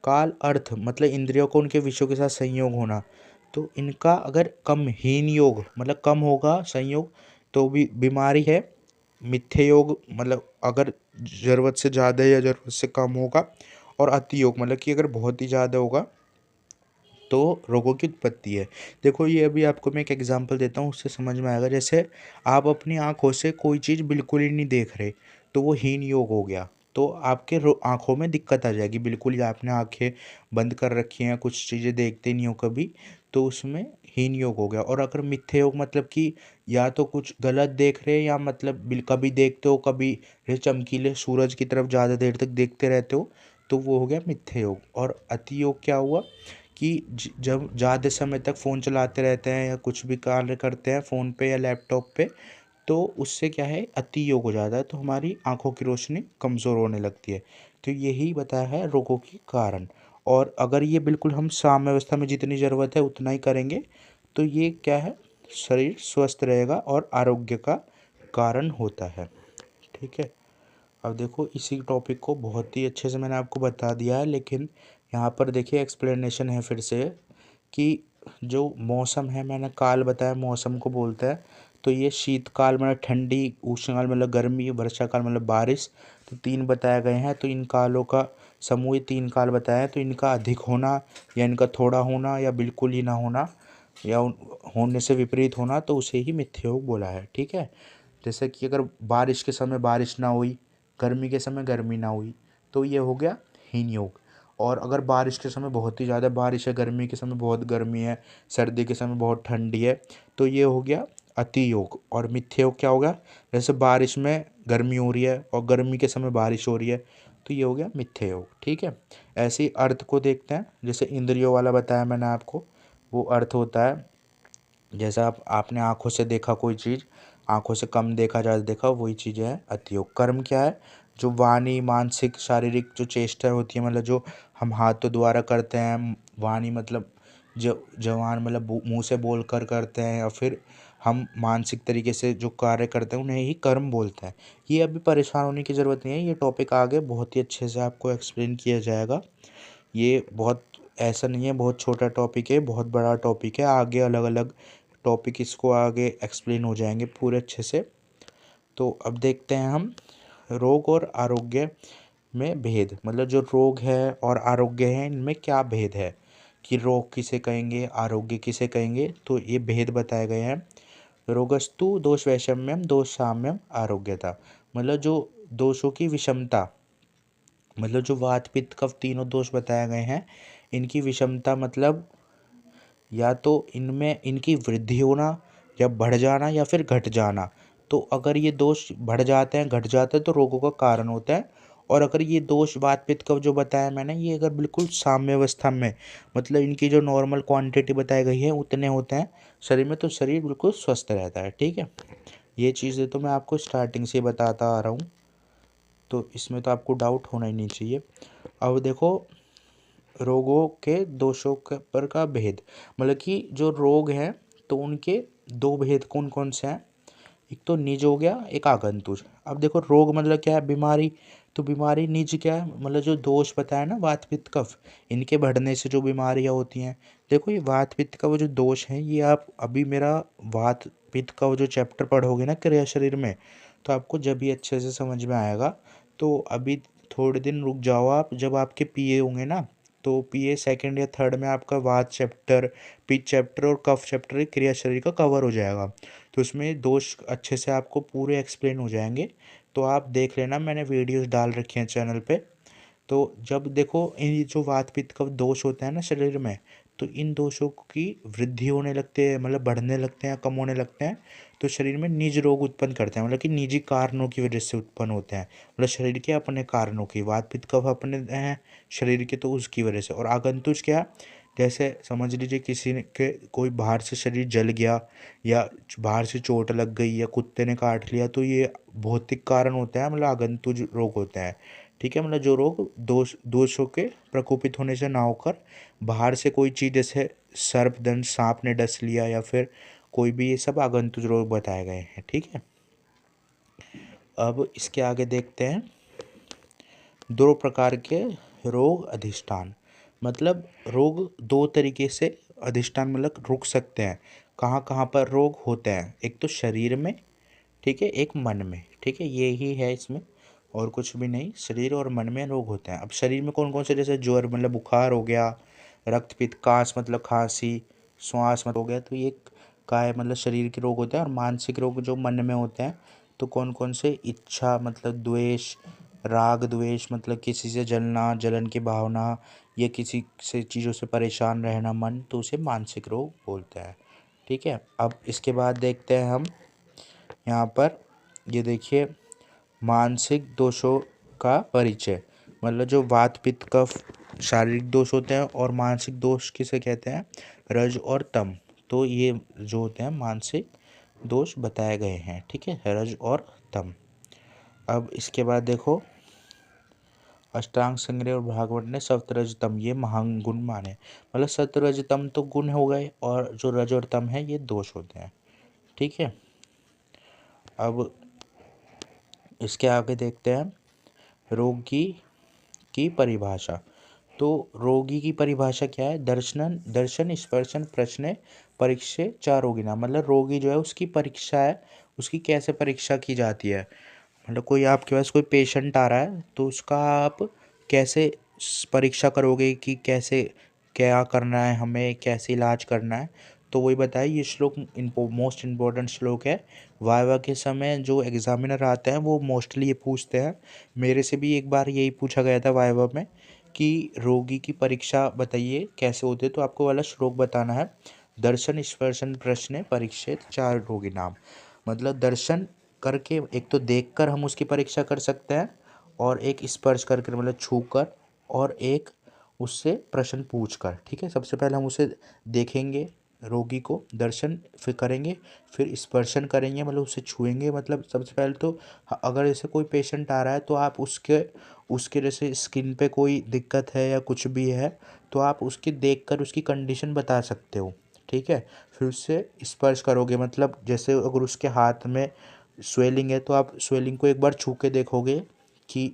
काल अर्थ मतलब इंद्रियों को उनके विषयों के साथ संयोग होना, तो इनका अगर कम हीन योग मतलब कम होगा संयोग तो भी बीमारी है। मिथ्य योग मतलब अगर ज़रूरत से ज़्यादा या ज़रूरत से कम होगा। और अति योग मतलब कि अगर बहुत ही ज़्यादा होगा तो रोगों की उत्पत्ति है। देखो ये अभी आपको मैं एक एग्जांपल देता हूँ, उससे समझ में आएगा। जैसे आप अपनी आँखों से कोई चीज़ बिल्कुल ही नहीं देख रहे, तो वो हीन योग हो गया। तो आपके आँखों में दिक्कत आ जाएगी, बिल्कुल ही आपने आँखें बंद कर रखी हैं, कुछ चीज़ें देखते नहीं हो कभी, तो उसमें हीन योग हो गया। और अगर मिथ्य योग मतलब कि या तो कुछ गलत देख रहे हैं या मतलब कभी देखते हो, कभी जैसे चमकीले सूरज की तरफ ज़्यादा देर तक देखते रहते हो, तो वो हो गया मिथ्य योग। और अति योग क्या हुआ कि जब ज़्यादा समय तक फ़ोन चलाते रहते हैं या कुछ भी कार्य करते हैं फ़ोन पे या लैपटॉप पे, तो उससे क्या है, अति योग हो जाता है, तो हमारी आंखों की रोशनी कमज़ोर होने लगती है। तो यही बताया है रोगों के कारण। और अगर ये बिल्कुल हम साम्य अवस्था में जितनी ज़रूरत है उतना ही करेंगे तो ये क्या है, शरीर स्वस्थ रहेगा और आरोग्य का कारण होता है। ठीक है, अब देखो इसी टॉपिक को बहुत ही अच्छे से मैंने आपको बता दिया है, लेकिन यहाँ पर देखिए एक्सप्लेनेशन है फिर से कि जो मौसम है, मैंने काल बताया मौसम को बोलते हैं। तो ये शीतकाल मतलब ठंडी, उष्णकाल मतलब गर्मी, वर्षा काल मतलब बारिश, तो 3 बताए गए हैं। तो इन कालों का समूह 3 काल बताया है। तो इनका अधिक होना या इनका थोड़ा होना या बिल्कुल ही ना होना या होने से विपरीत होना, तो उसे ही मिथ्या योग बोला है। ठीक है, जैसे कि अगर बारिश के समय बारिश ना हुई, गर्मी के समय गर्मी ना हुई, तो ये हो गया हीन योग। और अगर बारिश के समय बहुत ही ज़्यादा बारिश है, गर्मी के समय बहुत गर्मी है, सर्दी के समय बहुत ठंडी है, तो ये हो गया अति योग। और मिथ्या योग क्या होगा, जैसे बारिश में गर्मी हो रही है और गर्मी के समय बारिश हो रही है, तो ये हो गया मिथ्या योग। ठीक है, ऐसे ही अर्थ को देखते हैं। जैसे इंद्रियों वाला बताया मैंने आपको, वो अर्थ होता है जैसा आपने आँखों से देखा कोई चीज़, आँखों से कम देखा ज़्यादा देखा, वही चीज़ें हैं अतियोग। कर्म क्या है, जो वाणी मानसिक शारीरिक जो चेष्टा होती है, मतलब जो हम हाथों द्वारा करते हैं। वाणी मतलब जवान मतलब मुंह से बोल कर करते हैं, या फिर हम मानसिक तरीके से जो कार्य करते हैं उन्हें ही कर्म बोलते हैं। ये अभी परेशान होने की ज़रूरत नहीं है, ये टॉपिक आगे बहुत ही अच्छे से आपको एक्सप्लेन किया जाएगा। ये बहुत ऐसा नहीं है, बहुत छोटा टॉपिक है, बहुत बड़ा टॉपिक है। आगे अलग अलग टॉपिक इसको आगे एक्सप्लेन हो जाएंगे पूरे अच्छे से। तो अब देखते हैं हम रोग और आरोग्य में भेद, मतलब जो रोग है और आरोग्य है इनमें क्या भेद है, कि रोग किसे कहेंगे, आरोग्य किसे कहेंगे, तो ये भेद बताए गए हैं। रोगस्तु दोष वैषम्यम दोष साम्यम आरोग्यता, मतलब जो दोषों की विषमता, मतलब जो वात पित्त कफ तीनों दोष बताए गए हैं, इनकी विषमता मतलब या तो इनमें इनकी वृद्धि होना या बढ़ जाना या फिर घट जाना। तो अगर ये दोष बढ़ जाते हैं, घट जाते हैं, तो रोगों का कारण होता है। और अगर ये दोष वात पित्त कफ जो बताया मैंने, ये अगर बिल्कुल साम्य अवस्था में, मतलब इनकी जो नॉर्मल क्वांटिटी बताई गई है उतने होते हैं शरीर में, तो शरीर बिल्कुल स्वस्थ रहता है। ठीक है, ये चीज़ें तो मैं आपको स्टार्टिंग से बताता आ रहा हूँ, तो इसमें तो आपको डाउट होना ही नहीं चाहिए। अब देखो रोगों के दोषों पर का भेद, मतलब कि जो रोग हैं तो उनके दो भेद कौन कौन से हैं। एक तो निज हो गया, एक आगंतुज। अब देखो रोग मतलब क्या है, बीमारी। तो बीमारी निज क्या है, मतलब जो दोष बताया ना वात पित्त कफ, इनके बढ़ने से जो बीमारियां होती हैं। देखो ये वात पित्त का वो जो दोष है, ये आप अभी मेरा वात पित्त का वो जो चैप्टर पढ़ोगे ना क्रिया शरीर में, तो आपको जब भी अच्छे से समझ में आएगा। तो अभी थोड़े दिन रुक जाओ आप, जब आपके पीए होंगे ना, तो पीए सेकंड या थर्ड में आपका वात चैप्टर, पित्त चैप्टर और कफ चैप्टर क्रिया शरीर का कवर हो जाएगा। तो उसमें दोष अच्छे से आपको पूरे एक्सप्लेन हो जाएंगे। तो आप देख लेना, मैंने वीडियोस डाल रखे हैं चैनल पे। तो जब देखो इन जो वात पित्त का दोष होता है ना शरीर में, तो इन दोषों की वृद्धि होने लगते हैं, मतलब बढ़ने लगते हैं, कम होने लगते हैं। तो शरीर में निज रोग उत्पन्न करते हैं, मतलब कि निजी कारणों की वजह से उत्पन्न होते हैं, मतलब शरीर के अपने कारणों की। वात पित्त कफ अपने हैं शरीर के, तो उसकी वजह से। और आगंतुज क्या, जैसे समझ लीजिए किसी ने के कोई बाहर से शरीर जल गया, या बाहर से चोट लग गई, या कुत्ते ने काट लिया, तो ये भौतिक कारण होता है, मतलब आगंतुज रोग होते हैं। ठीक है, मतलब जो रोग दोषों के प्रकोपित होने से ना होकर बाहर से कोई चीज़, जैसे सर्प दंश सांप ने डस लिया, या फिर कोई भी, ये सब आगंतुक रोग बताए गए हैं। ठीक है, अब इसके आगे देखते हैं दो प्रकार के रोग अधिष्ठान, मतलब रोग दो तरीके से अधिष्ठान मतलब रुक सकते हैं। कहाँ कहाँ पर रोग होते हैं, एक तो शरीर में, ठीक है, एक मन में। ठीक है, ये ही है इसमें, और कुछ भी नहीं। शरीर और मन में रोग होते हैं। अब शरीर में कौन कौन से, जैसे ज्वर मतलब बुखार हो गया, रक्तपित्त, काश मतलब खांसी, श्वास मत हो गया, तो ये काय मतलब शरीर के रोग होते हैं। और मानसिक रोग जो मन में होते हैं, तो कौन कौन से, इच्छा मतलब द्वेष, राग द्वेष मतलब किसी से जलना, जलन की भावना, या किसी से चीज़ों से परेशान रहना मन, तो उसे मानसिक रोग बोलते हैं। ठीक है, अब इसके बाद देखते हैं हम यहाँ पर, ये देखिए मानसिक दोषों का परिचय, मतलब जो वात पित्त कफ शारीरिक दोष होते हैं, और मानसिक दोष किसे कहते हैं, रज और तम। तो ये जो होते हैं मानसिक दोष बताए गए हैं। ठीक है, रज और तम। अब इसके बाद देखो अष्टांग संग्रह और भागवत ने सप्तरजतम ये महान गुण माने, मतलब सत्वरजतम तो गुण हो गए, और जो रज और तम है ये दोष होते हैं। ठीक है, अब इसके आगे देखते हैं रोगी की परिभाषा। तो रोगी की परिभाषा क्या है, दर्शन दर्शन स्पर्शन प्रश्न परीक्षे चार रोगी नाम, मतलब रोगी जो है उसकी परीक्षा है, उसकी कैसे परीक्षा की जाती है। मतलब कोई आपके पास कोई पेशेंट आ रहा है, तो उसका आप कैसे परीक्षा करोगे, कि कैसे क्या करना है, हमें कैसे इलाज करना है। तो वही बताइए, ये श्लोक मोस्ट इम्पोर्टेंट श्लोक है। वाइवा के समय जो एग्जामिनर आते हैं वो मोस्टली ये पूछते हैं, मेरे से भी एक बार यही पूछा गया था वाइवा में, कि रोगी की परीक्षा बताइए कैसे होते, तो आपको वाला श्लोक बताना है। दर्शन स्पर्शन प्रश्न परीक्षित चार रोगी नाम, मतलब दर्शन करके, एक तो देखकर हम उसकी परीक्षा कर सकते हैं, और एक स्पर्श करके मतलब छू कर, और एक उससे प्रश्न पूछ कर। ठीक है, सबसे पहले हम उसे देखेंगे, रोगी को दर्शन फिर करेंगे, फिर स्पर्शन करेंगे, मतलब उसे छुएंगे। मतलब सबसे पहले तो अगर जैसे कोई पेशेंट आ रहा है तो आप उसके उसके जैसे स्किन पे कोई दिक्कत है या कुछ भी है तो आप उसकी देखकर उसकी कंडीशन बता सकते हो, ठीक है। फिर उससे स्पर्श करोगे, मतलब जैसे अगर उसके हाथ में स्वेलिंग है तो आप स्वेलिंग को एक बार छू के देखोगे कि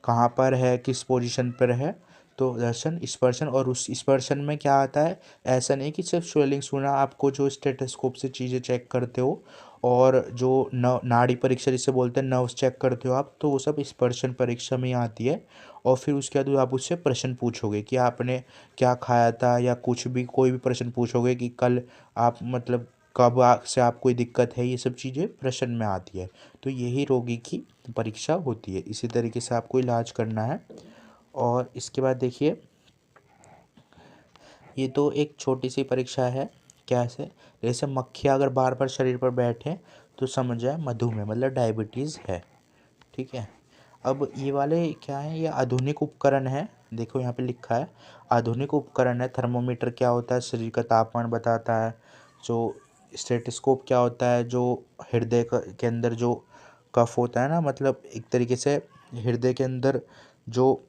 कहाँ पर है, किस पोजीशन पर है। तो दर्शन स्पर्शन, और उस स्पर्शन में क्या आता है, ऐसा नहीं कि सिर्फ स्वेलिंग सुना, आपको जो स्टेथोस्कोप से चीज़ें चेक करते हो और जो नाड़ी परीक्षा जिसे बोलते हैं, नर्व्स चेक करते हो आप, तो वो सब स्पर्शन परीक्षा में ही आती है। और फिर उसके बाद आप उससे प्रश्न पूछोगे कि आपने क्या खाया था, या कुछ भी कोई भी प्रश्न पूछोगे कि कल आप मतलब कब से आप कोई दिक्कत है, ये सब चीज़ें प्रश्न में आती है। तो यही रोगी की परीक्षा होती है, इसी तरीके से आपको इलाज करना है। और इसके बाद देखिए, ये तो एक छोटी सी परीक्षा है। कैसे, जैसे मक्खियाँ अगर बार बार शरीर पर बैठे तो समझ जाए मधुमेह मतलब डायबिटीज़ है, ठीक है। अब ये वाले क्या है, ये आधुनिक उपकरण है। देखो यहाँ पे लिखा है आधुनिक उपकरण है। थर्मोमीटर क्या होता है, शरीर का तापमान बताता है। जो स्टेथोस्कोप क्या होता है, जो हृदय के अंदर जो कफ होता है ना, मतलब एक तरीके से हृदय के अंदर जो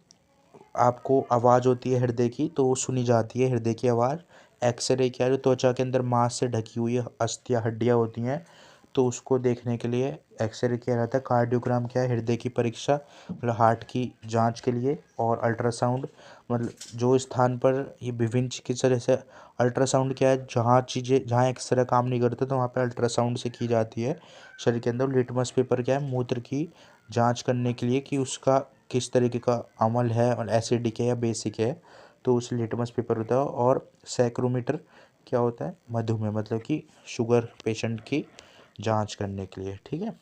आपको आवाज़ होती है हृदय की, तो वो सुनी जाती है हृदय की आवाज़। एक्सरे क्या है, जो त्वचा के अंदर मांस से ढकी हुई अस्थियाँ हड्डियाँ होती हैं, तो उसको देखने के लिए एक्सरे किया जाता है। कार्डियोग्राम क्या है, हृदय की परीक्षा मतलब हार्ट की जांच के लिए। और अल्ट्रासाउंड मतलब जो स्थान पर ये विभिन्न चिकित्सा, जैसे अल्ट्रासाउंड क्या है, जहाँ चीज़ें जहाँ एक्सरे काम नहीं करते तो वहाँ पे अल्ट्रासाउंड से की जाती है शरीर के अंदर। लिटमस पेपर क्या है, मूत्र की जांच करने के लिए कि उसका किस तरीके का अम्ल है और एसिडिक है या बेसिक है, तो उस लिटमस पेपर होता है। और सैक्रोमीटर क्या होता है, मधुमेह मतलब कि शुगर पेशेंट की जांच करने के लिए, ठीक है।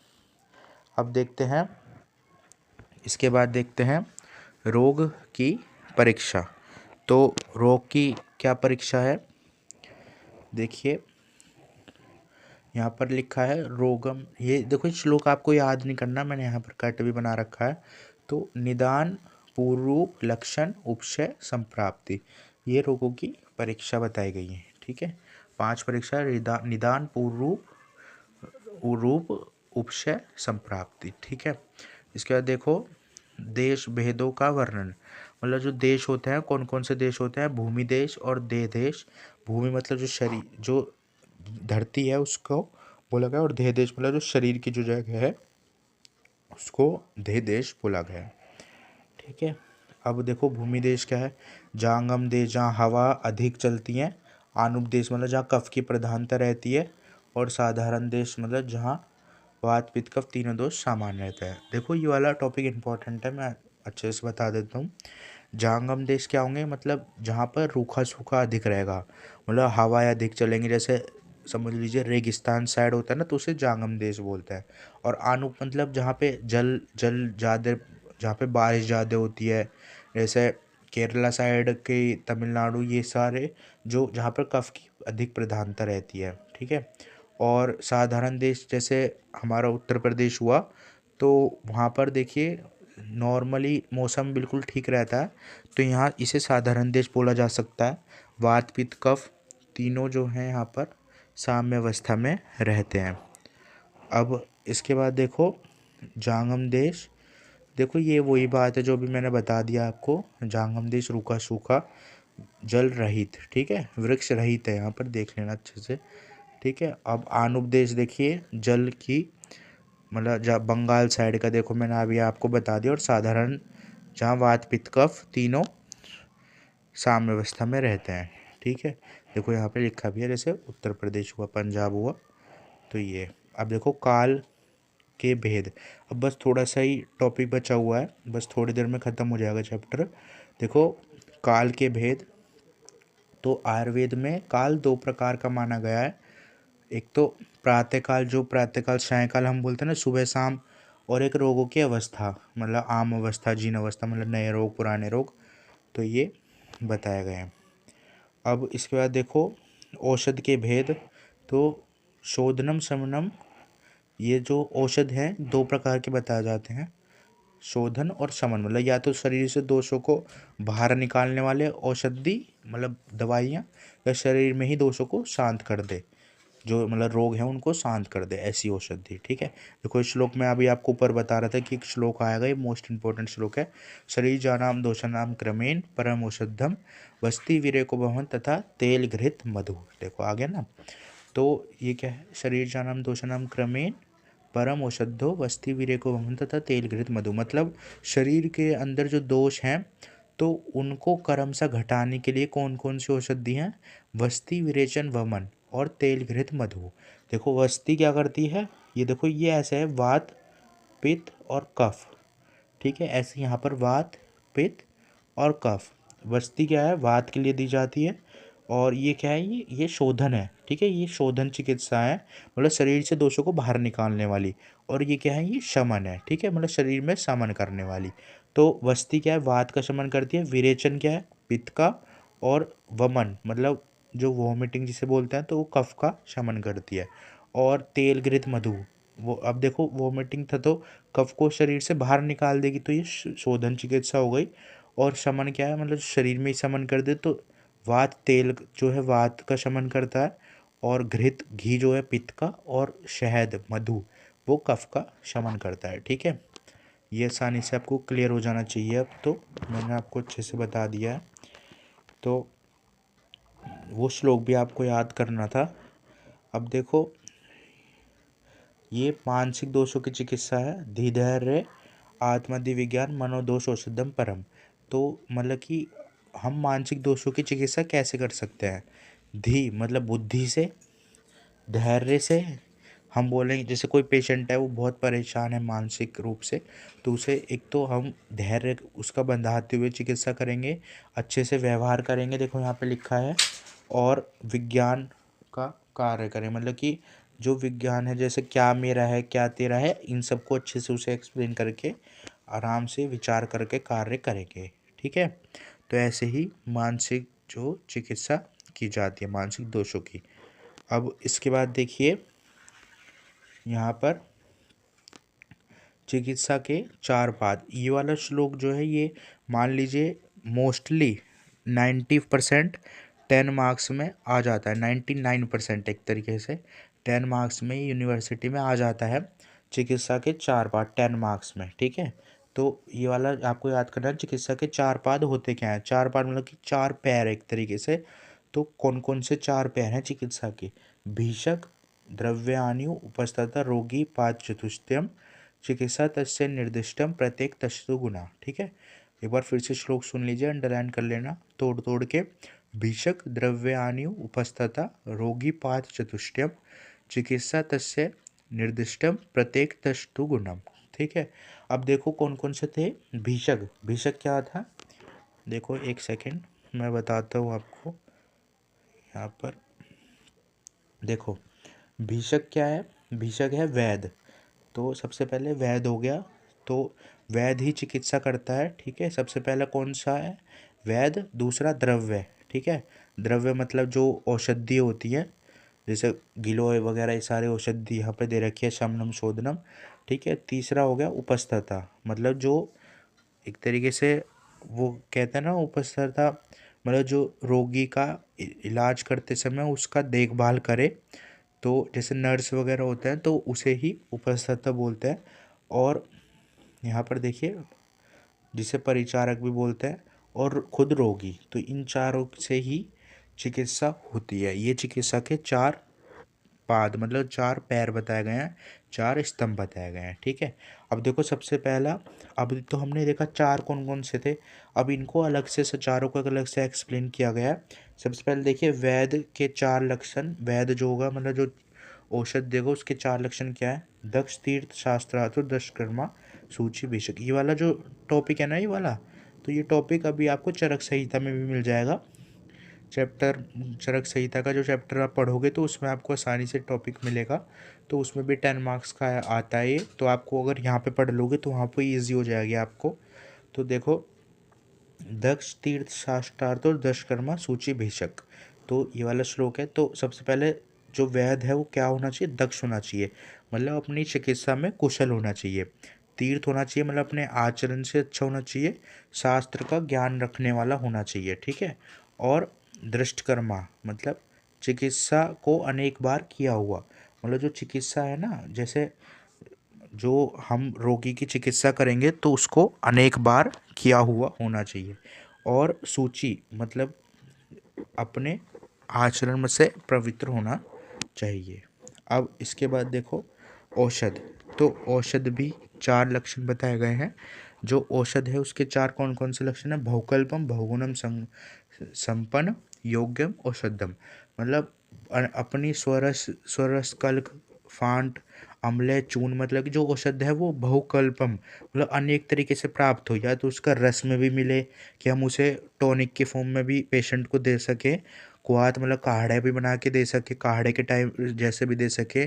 अब देखते हैं, इसके बाद देखते हैं रोग की परीक्षा। तो रोग की क्या परीक्षा है, देखिए यहाँ पर लिखा है रोगम। ये देखो, इस श्लोक आपको याद नहीं करना, मैंने यहाँ पर कट भी बना रखा है। तो निदान, पूर्वरूप, लक्षण, उपशय, संप्राप्ति, ये रोगों की परीक्षा बताई गई है, ठीक है। 5 परीक्षा, निदान, पूर्वरूप, रूप, उपशय, संप्राप्ति, ठीक है। इसके बाद देखो देश भेदों का वर्णन, मतलब जो देश होते हैं, कौन कौन से देश होते हैं, भूमि देश और देह देश। भूमि मतलब जो शरीर, जो धरती है उसको बोला गया, और देह देश मतलब जो शरीर की जो जगह है उसको देह देश बोला गया है, ठीक है। अब देखो भूमि देश क्या है, जांगम देश जहाँ हवा अधिक चलती है। आनुप देश मतलब जहाँ कफ की प्रधानता रहती है। और साधारण देश मतलब जहाँ वात पित्त कफ तीनों दोष सामान्य रहता है। देखो ये वाला टॉपिक इंपॉर्टेंट है, मैं अच्छे से बता देता हूँ। जांगम देश क्या होंगे, मतलब जहाँ पर रूखा सूखा अधिक रहेगा, मतलब हवाएं अधिक चलेंगी। जैसे समझ लीजिए रेगिस्तान साइड होता है ना, तो उसे जांगम देश बोलते हैं। और आनुप मतलब जहाँ पे जल जल ज़्यादा, जहाँ पे बारिश ज़्यादा होती है, जैसे केरला साइड के, तमिलनाडु, ये सारे जो जहाँ पर कफ की अधिक प्रधानता रहती है, ठीक है। और साधारण देश जैसे हमारा उत्तर प्रदेश हुआ, तो वहाँ पर देखिए नॉर्मली मौसम बिल्कुल ठीक रहता है, तो यहाँ इसे साधारण देश बोला जा सकता है। वात पित्त कफ तीनों जो हैं यहाँ पर साम्य अवस्था में रहते हैं। अब इसके बाद देखो जांगम देश, देखो ये वही बात है जो भी मैंने बता दिया आपको। जांगम देश रूखा सूखा जल रहित, ठीक है, वृक्ष रहित है, यहाँ पर देख लेना अच्छे से, ठीक है। अब आनुप देश देखिए जल की, मतलब जहाँ बंगाल साइड का, देखो मैंने अभी आपको बता दिया। और साधारण जहाँ वात पित्त कफ तीनों साम्य अवस्था में रहते हैं, ठीक है। देखो यहाँ पे लिखा भी है, जैसे उत्तर प्रदेश हुआ, पंजाब हुआ, तो ये। अब देखो काल के भेद, अब बस थोड़ा सा ही टॉपिक बचा हुआ है, बस थोड़ी देर में ख़त्म हो जाएगा चैप्टर। देखो काल के भेद, तो आयुर्वेद में काल 2 प्रकार का माना गया है। एक तो प्रातःकाल, जो प्रातःकाल सायंकाल हम बोलते हैं ना, सुबह शाम। और एक रोगों की अवस्था, मतलब आम अवस्था, जीर्ण अवस्था, मतलब नए रोग पुराने रोग, तो ये बताया गया है। अब इसके बाद देखो औषध के भेद, तो शोधनम शमनम, ये जो औषध हैं 2 प्रकार के बताए जाते हैं, शोधन और शमन, मतलब या तो शरीर से दोषों को बाहर निकालने वाले औषधि मतलब दवाइयाँ, या शरीर में ही दोषों को शांत कर दे, जो मतलब रोग है उनको शांत कर दे, ऐसी औषधि। ठीक है, देखो इस श्लोक में अभी आपको ऊपर बता रहा था कि एक श्लोक आएगा, ये मोस्ट इंपॉर्टेंट श्लोक है। शरीर जानाम दोषानाम क्रमेण परम औषधम वस्ति वीरेको भवन तथा तेल घृत मधु। देखो आ गया ना। तो ये क्या है, शरीर जानाम दोषानाम क्रमेण परम औषधो वस्ति वीरेको भवन तथा तेल घृत मधु, मतलब शरीर के अंदर जो दोष हैं तो उनको क्रमशः घटाने के लिए कौन कौन सी औषधि हैं, वस्ति विरेचन वमन और तेल घृत मधु। देखो वस्ति क्या करती है, ये देखो ये ऐसे है वात पित्त और कफ। ठीक है, ऐसे यहाँ पर वात पित्त और कफ। वस्ति क्या है, वात के लिए दी जाती है, और ये क्या है, ये शोधन है। ठीक है, ये शोधन चिकित्सा है, मतलब शरीर से दोषों को बाहर निकालने वाली। और ये क्या है, ये शमन है। ठीक है, मतलब शरीर में शमन करने वाली। तो वस्ति क्या है, वात का शमन करती है। विरेचन क्या है, पित्त का। और वमन मतलब जो वॉमिटिंग जिसे बोलते हैं, तो वो कफ का शमन करती है। और तेल घृत मधु, वो अब देखो वॉमिटिंग था तो कफ को शरीर से बाहर निकाल देगी, तो ये शोधन चिकित्सा हो गई। और शमन क्या है, मतलब शरीर में ही शमन कर दे, तो वात तेल जो है वात का शमन करता है, और घृत घी जो है पित्त का, और शहद मधु वो कफ का शमन करता है। ठीक है, ये आसानी से आपको क्लियर हो जाना चाहिए। अब तो मैंने आपको अच्छे से बता दिया है, तो वो श्लोक भी आपको याद करना था। अब देखो ये मानसिक दोषों की चिकित्सा है। धीधैर्य आत्मधि विज्ञान मनोदोष औषधम परम। तो मतलब कि हम मानसिक दोषों की चिकित्सा कैसे कर सकते हैं, धी मतलब बुद्धि से, धैर्य से। हम बोलेंगे जैसे कोई पेशेंट है वो बहुत परेशान है मानसिक रूप से, तो उसे एक तो हम धैर्य उसका बंधाते हुए चिकित्सा करेंगे, अच्छे से व्यवहार करेंगे, देखो यहाँ पे लिखा है। और विज्ञान का कार्य करें, मतलब कि जो विज्ञान है, जैसे क्या मेरा है क्या तेरा है, इन सबको अच्छे से उसे एक्सप्लेन करके आराम से विचार करके कार्य करेंगे। ठीक है, तो ऐसे ही मानसिक जो चिकित्सा की जाती है मानसिक दोषों की। अब इसके बाद देखिए यहाँ पर चिकित्सा के चार पाद, ये वाला श्लोक जो है ये मान लीजिए मोस्टली 90% 10 मार्क्स में आ जाता है। 99% एक तरीके से 10 मार्क्स में यूनिवर्सिटी में आ जाता है, चिकित्सा के चार पाद 10 मार्क्स में। ठीक है, तो ये वाला आपको याद करना है। चिकित्सा के चार पाद होते क्या हैं, चार पाद मतलब कि चार पैर एक तरीके से। तो कौन कौन से चार पैर हैं चिकित्सा के, भीषक द्रव्याणु उपस्थता रोगी पाद चतुष्टयम चिकित्सा तस्य निर्दिष्टम प्रत्येक तस्तु गुना। ठीक है, एक बार फिर से श्लोक सुन लीजिए, अंडरलाइन कर लेना तोड़ तोड़ के। भीषक द्रव्याणु उपस्थता रोगी पाद चतुष्टयम चिकित्सा तस्य निर्दिष्टम प्रत्येक तस्तु गुणम। ठीक है, अब देखो कौन कौन से थे। भीषक, भीषक क्या था, देखो एक सेकेंड मैं बताता हूँ आपको। यहाँ पर देखो भीषक क्या है, भीषक है वैद्य। तो सबसे पहले वैद्य हो गया, तो वैद्य ही चिकित्सा करता है। ठीक है, सबसे पहला कौन सा है, वैद्य। दूसरा द्रव्य। ठीक है, द्रव्य मतलब जो औषधि होती है, जैसे गिलोय वगैरह, ये सारे औषधि यहाँ पे दे रखी है, शमनम शोधनम। ठीक है, तीसरा हो गया उपस्थता, मतलब जो एक तरीके से वो कहते हैं ना उपस्थता, मतलब जो रोगी का इलाज करते समय उसका देखभाल करे, तो जैसे नर्स वगैरह होता है तो उसे ही उपस्थता बोलते हैं। और यहाँ पर देखिए जिसे परिचारक भी बोलते हैं, और खुद रोगी, तो इन चारों से ही चिकित्सा होती है। ये चिकित्सा के चार पाद मतलब चार पैर बताए गए हैं, चार स्तंभ बताए गए हैं। ठीक है, अब देखो सबसे पहला, अब तो हमने देखा चार कौन कौन से थे, अब इनको अलग से चारों को अलग से एक्सप्लेन किया गया है। सबसे पहले देखिए वैद्य के चार लक्षण, वैद्य जो होगा मतलब जो औषध देगा उसके चार लक्षण क्या है, दक्ष तीर्थ शास्त्रार्थ दशकर्मा सूची भीषक। ये वाला जो टॉपिक है ना, ये वाला, तो ये टॉपिक अभी आपको चरक संहिता में भी मिल जाएगा। चैप्टर चरक संहिता का जो चैप्टर आप पढ़ोगे तो उसमें आपको आसानी से टॉपिक मिलेगा, तो उसमें भी 10 मार्क्स का आता है ये। तो आपको अगर यहाँ पे पढ़ लोगे तो वहाँ पे ईजी हो जाएगी आपको। तो देखो दक्ष तीर्थ शास्त्रार्थ और दशकर्मा सूची भीषक, तो ये वाला श्लोक है। तो सबसे पहले जो वैद्य है वो क्या होना चाहिए, दक्ष होना चाहिए, मतलब अपनी चिकित्सा में कुशल होना चाहिए। तीर्थ होना चाहिए, मतलब अपने आचरण से अच्छा होना चाहिए, शास्त्र का ज्ञान रखने वाला होना चाहिए, ठीक है। और दृष्टकर्मा मतलब चिकित्सा को अनेक बार किया हुआ, मतलब जो चिकित्सा है ना, जैसे जो हम रोगी की चिकित्सा करेंगे तो उसको अनेक बार किया हुआ होना चाहिए। और सूची मतलब अपने आचरण में से पवित्र होना चाहिए। अब इसके बाद देखो औषध, तो औषध भी 4 लक्षण बताए गए हैं। जो औषध है उसके 4 कौन कौन से लक्षण है? बहुकल्पम, बहुगुणम, संपन्न, योग्यम, औषधम। मतलब अपनी स्वरस स्वरस कल्क, फांट, अम्ल, चूर्ण, मतलब कि जो औषध है वो बहुकल्पम मतलब अनेक तरीके से प्राप्त हो, या तो उसका रस में भी मिले कि हम उसे टॉनिक के फॉर्म में भी पेशेंट को दे सकें, कुआत मतलब काढ़ा भी बना के दे सके, काढ़े के टाइम जैसे भी दे सके।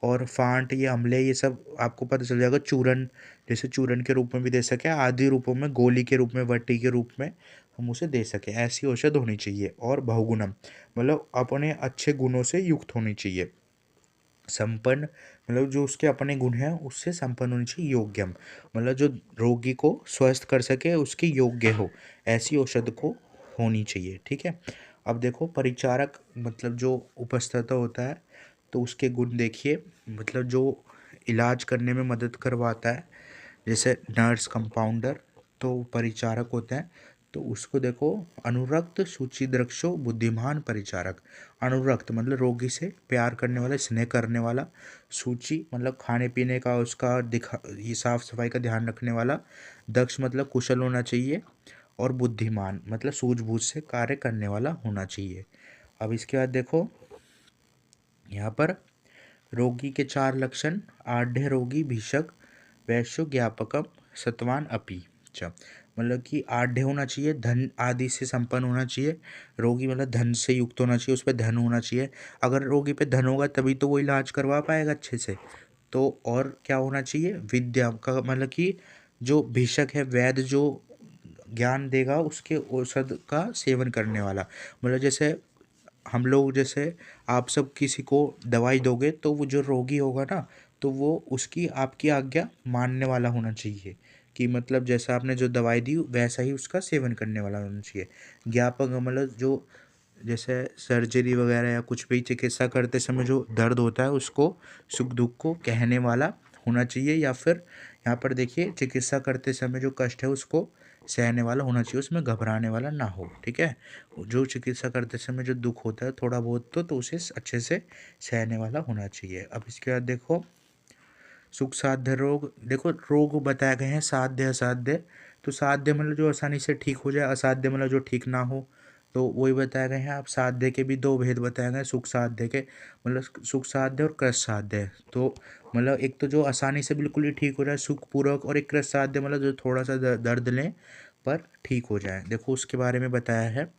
और फांट, ये अम्ले, ये सब आपको पता चल जाएगा। चूरन, जैसे चूरन के रूप में भी दे सके, आदि रूपों में, गोली के रूप में, वट्टी के रूप में हम उसे दे सकें, ऐसी औषध होनी चाहिए। और बहुगुणम मतलब अपने अच्छे गुणों से युक्त होनी चाहिए। संपन्न मतलब जो उसके अपने गुण हैं उससे संपन्न होनी चाहिए। योग्यम मतलब जो रोगी को स्वस्थ कर सके, उसके योग्य हो, ऐसी औषध को होनी चाहिए, ठीक है। अब देखो परिचारक मतलब जो उपस्थित होता है, तो उसके गुण देखिए, मतलब जो इलाज करने में मदद करवाता है, जैसे नर्स, कंपाउंडर, तो परिचारक होते हैं। तो उसको देखो, अनुरक्त, शुचिदृक्षो, बुद्धिमान परिचारक। अनुरक्त मतलब रोगी से प्यार करने वाला, स्नेह करने वाला। सूची मतलब खाने पीने का उसका दिखा, ये साफ सफाई का ध्यान रखने वाला। दक्ष मतलब कुशल होना चाहिए। और बुद्धिमान मतलब सूझबूझ से कार्य करने वाला होना चाहिए। अब इसके बाद देखो यहाँ पर रोगी के 4 लक्षण: आढ़्य रोगी, भीषक, वैश्यो, ज्ञापकम, सत्वान अपी। अच्छा, मतलब कि आढ़्य होना चाहिए, धन आदि से संपन्न होना चाहिए। रोगी मतलब धन से युक्त होना चाहिए, उस पर धन होना चाहिए। अगर रोगी पे धन होगा तभी तो वो इलाज करवा पाएगा अच्छे से। तो और क्या होना चाहिए? विद्या का मतलब कि जो भीषक है, वैद्य जो ज्ञान देगा उसके औषध का सेवन करने वाला। मतलब जैसे हम लोग, जैसे आप सब किसी को दवाई दोगे तो वो जो रोगी होगा ना, तो वो उसकी आपकी आज्ञा मानने वाला होना चाहिए, कि मतलब जैसा आपने जो दवाई दी वैसा ही उसका सेवन करने वाला होना चाहिए। ज्ञापक मतलब जो जैसे सर्जरी वगैरह या कुछ भी चिकित्सा करते समय जो दर्द होता है उसको, सुख दुख को कहने वाला होना चाहिए। या फिर यहाँ पर देखिए चिकित्सा करते समय जो कष्ट है उसको सहने वाला होना चाहिए, उसमें घबराने वाला ना हो, ठीक है। जो चिकित्सा करते समय जो दुख होता है थोड़ा बहुत तो उसे अच्छे से सहने वाला होना चाहिए। अब इसके बाद देखो सुख साध्य रोग, देखो रोग बताए गए हैं साध्य असाध्य। तो साध्य मतलब जो आसानी से ठीक हो जाए, असाध्य मतलब जो ठीक ना हो, तो वही बताए गए हैं। अब साध्य के भी 2 भेद बताए गए, सुख साध्य के, मतलब सुख साध्य और कृत साध्य। तो मतलब एक तो जो आसानी से बिल्कुल ही ठीक हो जाए सुखपूर्वक, और एक कृत साध्य मतलब जो थोड़ा सा दर्द लें पर ठीक हो जाए, देखो उसके बारे में बताया है।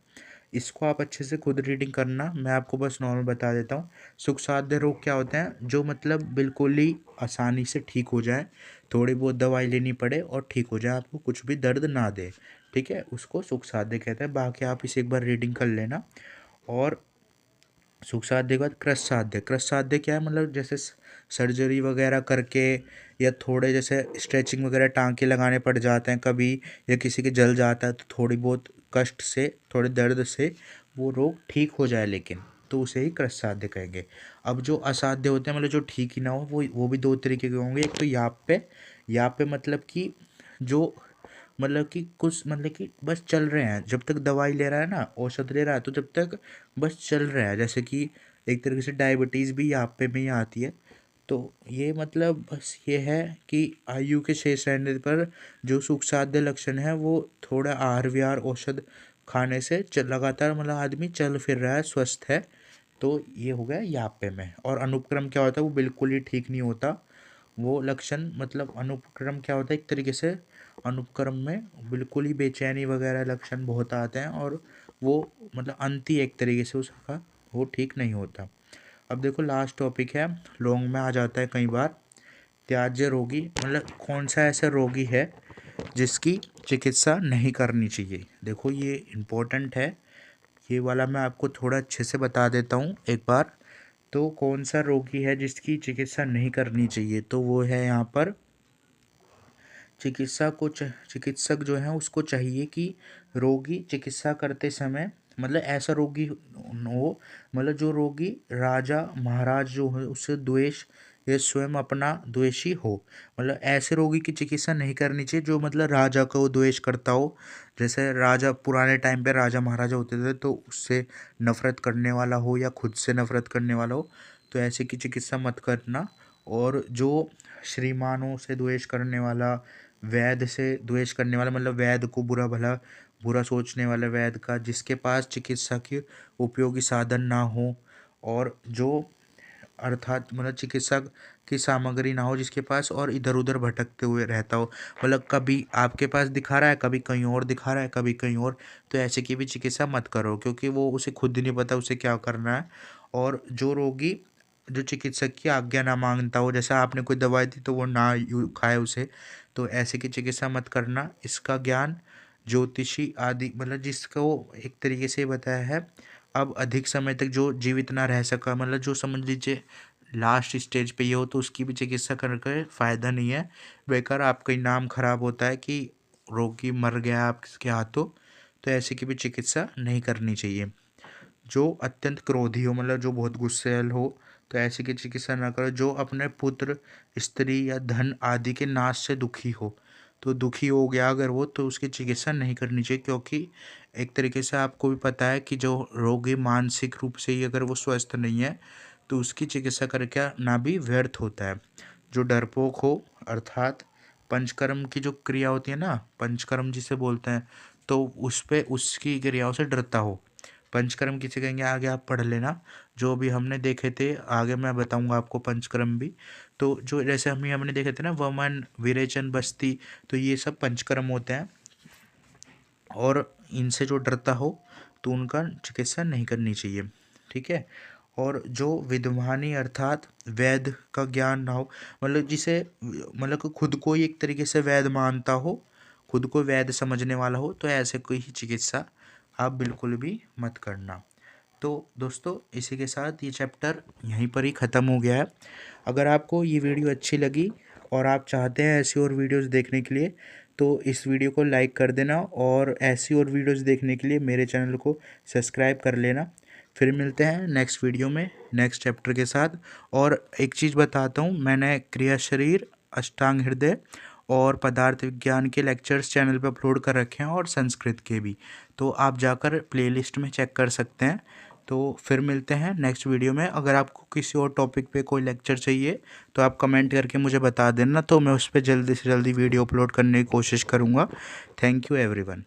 इसको आप अच्छे से खुद रीडिंग करना, मैं आपको बस नॉर्मल बता देता हूँ। सुख साध्य रोग क्या होते हैं? जो मतलब बिल्कुल ही आसानी से ठीक हो जाए, थोड़ी बहुत दवाई लेनी पड़े और ठीक हो जाए, आपको कुछ भी दर्द ना दे, ठीक है, उसको सुख साध्य कहते हैं। बाकी आप इसे एक बार रीडिंग कर लेना। और सुख साध्य के बाद कृत साध्य, कृत साध्य क्या है? मतलब जैसे सर्जरी वगैरह करके, या थोड़े जैसे स्ट्रेचिंग वगैरह टाँके लगाने पड़ जाते हैं कभी, या किसी के जल जाता है तो थोड़ी बहुत कष्ट से, थोड़े दर्द से वो रोग ठीक हो जाए, लेकिन तो उसे ही कृत साध्य कहेंगे। अब जो असाध्य होते हैं मतलब जो ठीक ही ना हो, वो भी 2 तरीके के होंगे। एक तो याप पे मतलब कि जो मतलब कि कुछ मतलब कि बस चल रहे हैं, जब तक दवाई ले रहा है ना, औषध ले रहा है, तो जब तक बस चल रहा है, जैसे कि एक तरीके से डायबिटीज़ भी यहाँ पे में ही आती है। तो ये मतलब बस ये है कि आयु के शेष रहने पर जो सुख साध्य लक्षण है वो थोड़ा आहार विहार औषध खाने से लगातार मतलब आदमी चल फिर रहा है, स्वस्थ है, तो ये हो गया यापे में। और अनुपक्रम क्या होता है? वो बिल्कुल ही ठीक नहीं होता वो लक्षण। मतलब अनुपक्रम क्या होता है? एक तरीके से अनुपक्रम में बिल्कुल ही बेचैनी वगैरह लक्षण बहुत आते हैं, और वो मतलब अंत ही एक तरीके से उसका वो ठीक नहीं होता। अब देखो लास्ट टॉपिक है, लॉन्ग में आ जाता है कई बार। त्याज्य रोगी मतलब कौन सा ऐसा रोगी है जिसकी चिकित्सा नहीं करनी चाहिए? देखो ये इम्पोर्टेंट है, ये वाला मैं आपको थोड़ा अच्छे से बता देता हूँ एक बार। तो कौन सा रोगी है जिसकी चिकित्सा नहीं करनी चाहिए? तो वो है यहाँ पर चिकित्सक जो है उसको चाहिए कि रोगी चिकित्सा करते समय मतलब ऐसा रोगी हो, मतलब जो रोगी राजा महाराज जो है उससे द्वेष या स्वयं अपना द्वेषी हो। मतलब ऐसे रोगी की चिकित्सा नहीं करनी चाहिए जो मतलब राजा को द्वेष करता हो। जैसे राजा पुराने टाइम पे राजा महाराजा होते थे तो उससे नफरत करने वाला हो या खुद से नफरत करने वाला हो, तो ऐसे की चिकित्सा मत करना। और जो श्रीमानों से द्वेष करने वाला, वैद्य से द्वेष करने वाला, मतलब वैद्य को बुरा सोचने वाला वैद्य का, जिसके पास चिकित्सा के उपयोगी साधन ना हो, और जो अर्थात मतलब चिकित्सा की सामग्री ना हो जिसके पास, और इधर उधर भटकते हुए रहता हो, मतलब कभी आपके पास दिखा रहा है, कभी कहीं और दिखा रहा है, कभी कहीं और, तो ऐसे की भी चिकित्सा मत करो क्योंकि वो उसे खुद ही नहीं पता उसे क्या करना है। और जो रोगी जो चिकित्सक की आज्ञा ना मांगता हो, जैसा आपने कोई दवाई दी तो वो ना खाए उसे, तो ऐसे की चिकित्सा मत करना। इसका ज्ञान ज्योतिषी आदि मतलब जिसको एक तरीके से बताया है, अब अधिक समय तक जो जीवित ना रह सका, मतलब जो समझ लीजिए लास्ट स्टेज पे ये हो, तो उसकी भी चिकित्सा करके फ़ायदा नहीं है, बेकार आपका ही नाम खराब होता है कि रोगी मर गया आपके हाथों। तो ऐसे की भी चिकित्सा नहीं करनी चाहिए। जो अत्यंत क्रोधी हो, मतलब जो बहुत गुस्सैल हो, तो ऐसे की चिकित्सा ना करो। जो अपने पुत्र स्त्री या धन आदि के नाश से दुखी हो, तो दुखी हो गया अगर वो, तो उसकी चिकित्सा नहीं करनी चाहिए क्योंकि एक तरीके से आपको भी पता है कि जो रोगी मानसिक रूप से ही अगर वो स्वस्थ नहीं है तो उसकी चिकित्सा करके ना भी व्यर्थ होता है। जो डरपोक हो, अर्थात पंचकर्म की जो क्रिया होती है ना, पंचकर्म जिसे बोलते हैं, तो उस पे उसकी क्रियाओं से डरता हो। पंचकर्म किसे कहेंगे आगे आप पढ़ लेना, जो भी हमने देखे थे आगे मैं बताऊंगा आपको पंचकर्म भी। तो जो जैसे हमने देखे थे ना, वमन विरेचन बस्ती, तो ये सब पंचकर्म होते हैं, और इनसे जो डरता हो तो उनका चिकित्सा नहीं करनी चाहिए। ठीक है। और जो विद्वानी अर्थात वैद्य का ज्ञान ना हो, मतलब जिसे मतलब कि खुद को ही एक तरीके से वैद्य मानता हो, खुद को वैद्य समझने वाला हो, तो ऐसे कोई ही चिकित्सा आप बिल्कुल भी मत करना। तो दोस्तों इसी के साथ ये चैप्टर यहीं पर ही ख़त्म हो गया है। अगर आपको ये वीडियो अच्छी लगी और आप चाहते हैं ऐसी और वीडियोस देखने के लिए, तो इस वीडियो को लाइक कर देना, और ऐसी और वीडियोस देखने के लिए मेरे चैनल को सब्सक्राइब कर लेना। फिर मिलते हैं नेक्स्ट वीडियो में नेक्स्ट चैप्टर के साथ। और एक चीज़ बताता हूँ, मैंने क्रिया शरीर, अष्टांग हृदय और पदार्थ विज्ञान के लेक्चर्स चैनल पर अपलोड कर रखे हैं, और संस्कृत के भी, तो आप जाकर प्लेलिस्ट में चेक कर सकते हैं। तो फिर मिलते हैं नेक्स्ट वीडियो में। अगर आपको किसी और टॉपिक पे कोई लेक्चर चाहिए तो आप कमेंट करके मुझे बता देना, तो मैं उस पर जल्दी से जल्दी वीडियो अपलोड करने की कोशिश करूँगा। Thank you everyone.